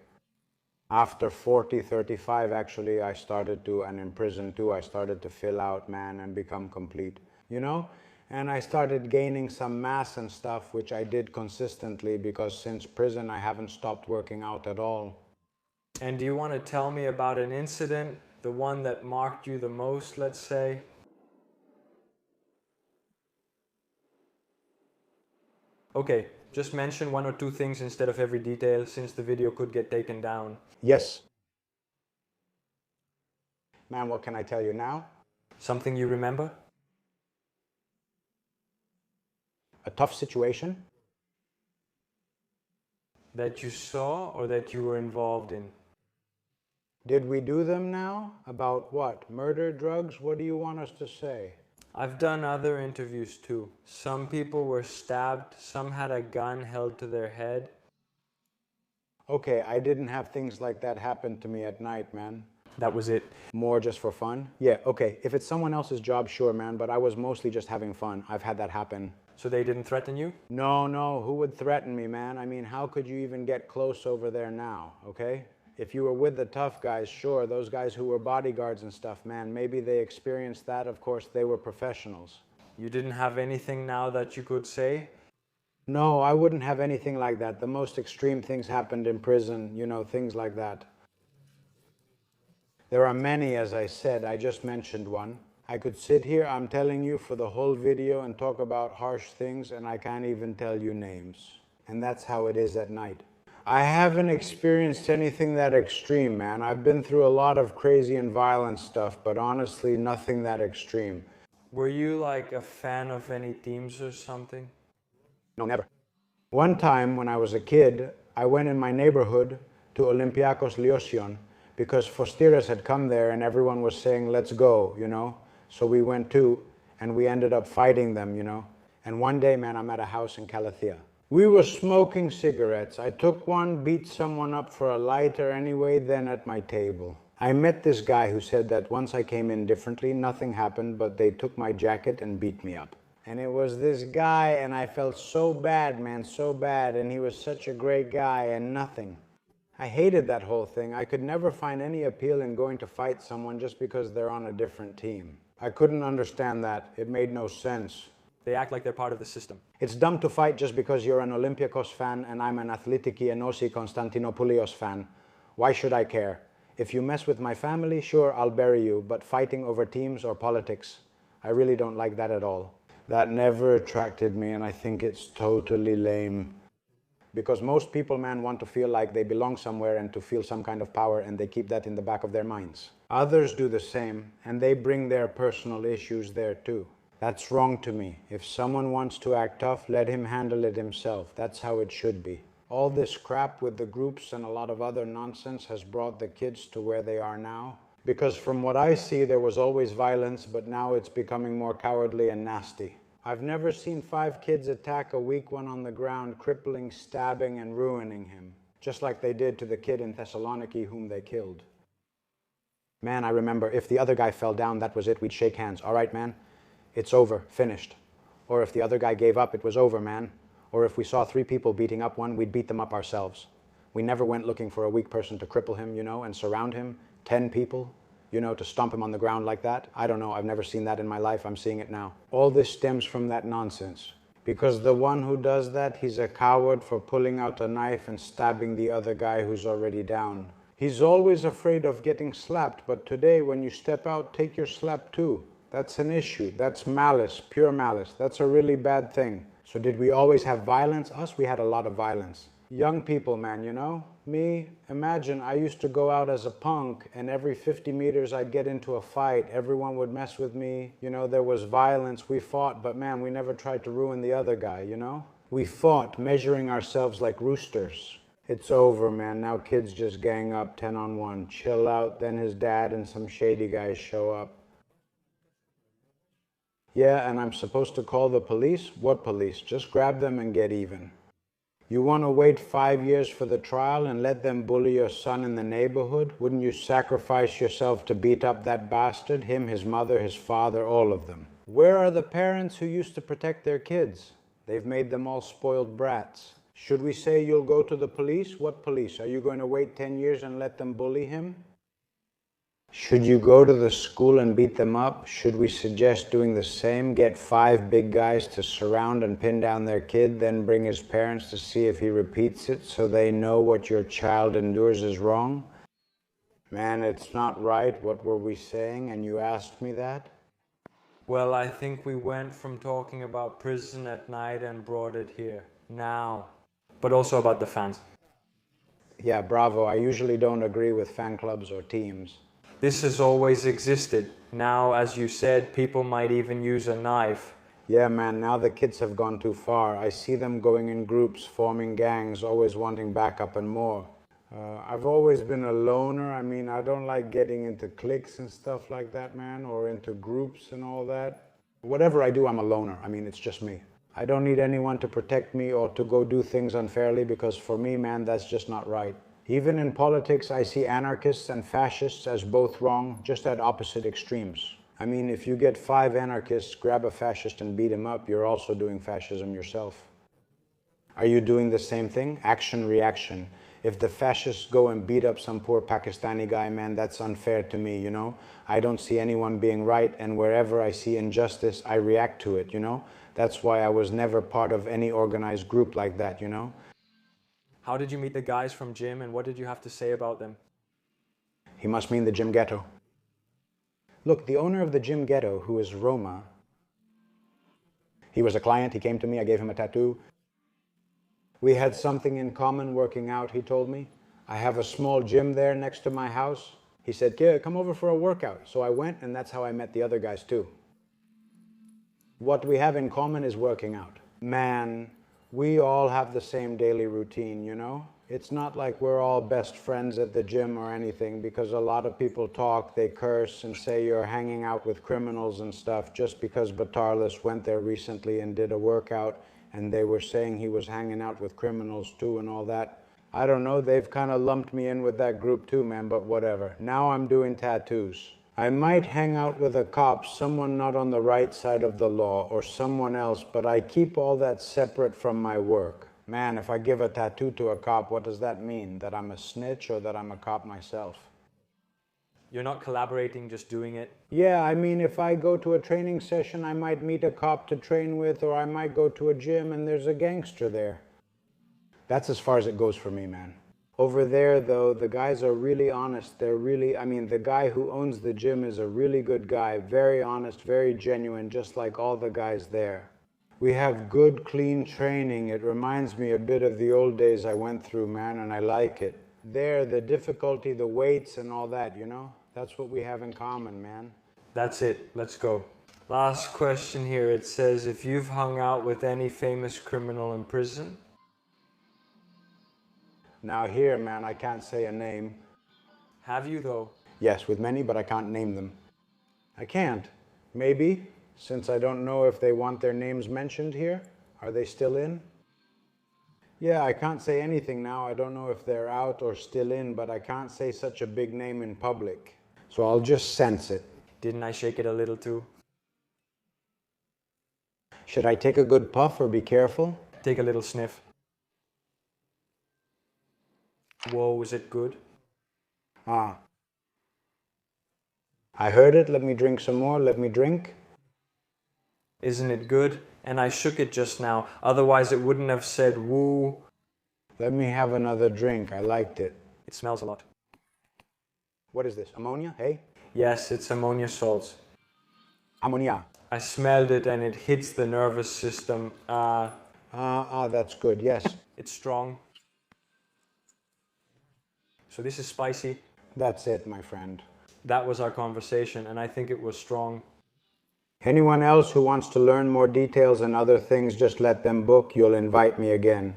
After 40, 35, actually, I started to, and in prison too, I started to fill out, man, and become complete, And I started gaining some mass and stuff, which I did consistently because since prison, I haven't stopped working out at all. And do you want to tell me about an incident, the one that marked you the most, let's say? Okay, just mention one or two things instead of every detail, since the video could get taken down. Yes. Man, what can I tell you now? Something you remember? A tough situation? That you saw or that you were involved in? Did we do them now? About what? Murder, drugs? What do you want us to say? I've done other interviews too. Some people were stabbed, some had a gun held to their head. Okay, I didn't have things like that happen to me at night, man. That was it. More just for fun? Yeah, okay. If it's someone else's job, sure, man, but I was mostly just having fun. I've had that happen. So they didn't threaten you? No. Who would threaten me, man? How could you even get close over there now, okay? If you were with the tough guys, sure, those guys who were bodyguards and stuff, man, maybe they experienced that. Of course, they were professionals. You didn't have anything now that you could say? No, I wouldn't have anything like that. The most extreme things happened in prison, things like that. There are many, as I said. I just mentioned one. I could sit here, I'm telling you, for the whole video and talk about harsh things, and I can't even tell you names. And that's how it is at night. I haven't experienced anything that extreme, man. I've been through a lot of crazy and violent stuff, but honestly, nothing that extreme. Were you like a fan of any teams or something? No, never. One time when I was a kid, I went in my neighborhood to Olympiakos Liosion because Fostiras had come there and everyone was saying, let's go, So we went too, and we ended up fighting them, And one day, man, I'm at a house in Calathea. We were smoking cigarettes. I took one, beat someone up for a lighter anyway, then at my table. I met this guy who said that once I came in differently, nothing happened, but they took my jacket and beat me up. And it was this guy, and I felt so bad, man, so bad, and he was such a great guy, and nothing. I hated that whole thing. I could never find any appeal in going to fight someone just because they're on a different team. I couldn't understand that. It made no sense. They act like they're part of the system. It's dumb to fight just because you're an Olympiakos fan and I'm an Athletiki Enosi Konstantinopoulios fan. Why should I care? If you mess with my family, sure, I'll bury you, but fighting over teams or politics, I really don't like that at all. That never attracted me, and I think it's totally lame. Because most people, man, want to feel like they belong somewhere and to feel some kind of power, and they keep that in the back of their minds. Others do the same, and they bring their personal issues there too. That's wrong to me. If someone wants to act tough, let him handle it himself. That's how it should be. All this crap with the groups and a lot of other nonsense has brought the kids to where they are now. Because from what I see, there was always violence, but now it's becoming more cowardly and nasty. I've never seen 5 kids attack a weak one on the ground, crippling, stabbing, and ruining him, just like they did to the kid in Thessaloniki whom they killed. Man, I remember if the other guy fell down, that was it. We'd shake hands. All right, man, it's over, finished. Or if the other guy gave up, it was over, man. Or if we saw 3 people beating up one, we'd beat them up ourselves. We never went looking for a weak person to cripple him, and surround him. 10 people, to stomp him on the ground like that. I don't know, I've never seen that in my life. I'm seeing it now. All this stems from that nonsense. Because the one who does that, he's a coward for pulling out a knife and stabbing the other guy who's already down. He's always afraid of getting slapped, but today when you step out, take your slap too. That's an issue. That's malice, pure malice. That's a really bad thing. So did we always have violence? Us, we had a lot of violence. Young people, man, Me, imagine I used to go out as a punk, and every 50 meters I'd get into a fight. Everyone would mess with me. There was violence. We fought, but man, we never tried to ruin the other guy, We fought, measuring ourselves like roosters. It's over, man. Now kids just gang up 10 on 1. Chill out, then his dad and some shady guys show up. Yeah, and I'm supposed to call the police? What police? Just grab them and get even. You want to wait 5 years for the trial and let them bully your son in the neighborhood? Wouldn't you sacrifice yourself to beat up that bastard? Him, his mother, his father, all of them. Where are the parents who used to protect their kids? They've made them all spoiled brats. Should we say you'll go to the police? What police? Are you going to wait 10 years and let them bully him? Should you go to the school and beat them up? Should we suggest doing the same? Get 5 big guys to surround and pin down their kid, then bring his parents to see if he repeats it so they know what your child endures is wrong? Man, it's not right. What were we saying? And you asked me that? Well, I think we went from talking about prison at night and brought it here. Now. But also about the fans. Yeah, bravo. I usually don't agree with fan clubs or teams. This has always existed. Now, as you said, people might even use a knife. Yeah, man, now the kids have gone too far. I see them going in groups, forming gangs, always wanting backup and more. I've always been a loner. I don't like getting into cliques and stuff like that, man, or into groups and all that. Whatever I do, I'm a loner. It's just me. I don't need anyone to protect me or to go do things unfairly, because for me, man, that's just not right. Even in politics, I see anarchists and fascists as both wrong, just at opposite extremes. If you get 5 anarchists, grab a fascist and beat him up, you're also doing fascism yourself. Are you doing the same thing? Action, reaction. If the fascists go and beat up some poor Pakistani guy, man, that's unfair to me, I don't see anyone being right, and wherever I see injustice, I react to it, That's why I was never part of any organized group like that, How did you meet the guys from gym, and what did you have to say about them? He must mean the gym ghetto. Look, the owner of the gym ghetto, who is Roma, he was a client, he came to me, I gave him a tattoo. We had something in common working out, he told me. I have a small gym there next to my house. He said, "Yeah, come over for a workout." So I went, and that's how I met the other guys too. What we have in common is working out. Man, we all have the same daily routine, It's not like we're all best friends at the gym or anything, because a lot of people talk, they curse and say you're hanging out with criminals and stuff just because Baronis went there recently and did a workout, and they were saying he was hanging out with criminals too and all that. I don't know, they've kind of lumped me in with that group too, man, but whatever. Now I'm doing tattoos. I might hang out with a cop, someone not on the right side of the law, or someone else, but I keep all that separate from my work. Man, if I give a tattoo to a cop, what does that mean? That I'm a snitch or that I'm a cop myself? You're not collaborating, just doing it? Yeah, if I go to a training session, I might meet a cop to train with, or I might go to a gym and there's a gangster there. That's as far as it goes for me, man. Over there, though, the guys are really honest. They're really, the guy who owns the gym is a really good guy, very honest, very genuine, just like all the guys there. We have good, clean training. It reminds me a bit of the old days I went through, man, and I like it. There, the difficulty, the weights and all that, you know? That's what we have in common, man. That's it. Let's go. Last question here. It says, if you've hung out with any famous criminal in prison? Now here, man, I can't say a name. Have you, though? Yes, with many, but I can't name them. I can't. Maybe, since I don't know if they want their names mentioned here. Are they still in? Yeah, I can't say anything now. I don't know if they're out or still in, but I can't say such a big name in public. So I'll just sense it. Didn't I shake it a little too? Should I take a good puff or be careful? Take a little sniff. Whoa, is it good? Ah. I heard it. Let me drink some more. Let me drink. Isn't it good? And I shook it just now. Otherwise it wouldn't have said woo. Let me have another drink. I liked it. It smells a lot. What is this? Ammonia? Hey? Yes, it's ammonia salts. Ammonia. I smelled it and it hits the nervous system. That's good. Yes. It's strong. So this is spicy. That's it, my friend. That was our conversation and I think it was strong. Anyone else who wants to learn more details and other things, just let them book. You'll invite me again.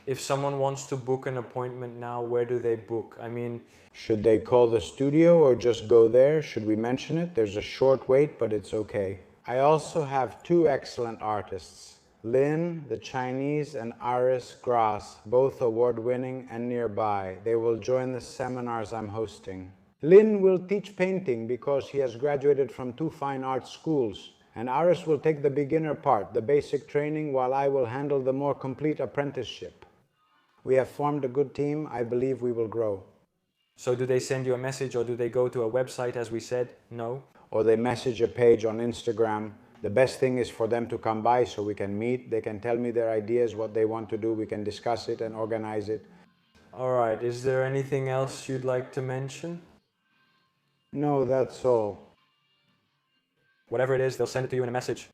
If someone wants to book an appointment now, where do they book? I mean, should they call the studio or just go there? Should we mention it? There's a short wait, but it's okay. I also have two excellent artists, Lin, the Chinese, and Aris Gras, both award-winning and nearby. They will join the seminars I'm hosting. Lin will teach painting because he has graduated from two fine arts schools, and Aris will take the beginner part, the basic training, while I will handle the more complete apprenticeship. We have formed a good team. I believe we will grow. So do they send you a message or do they go to a website as we said? No? Or they message a page on Instagram. The best thing is for them to come by so we can meet. They can tell me their ideas, what they want to do. We can discuss it and organize it. All right. Is there anything else you'd like to mention? No, that's all. Whatever it is, they'll send it to you in a message.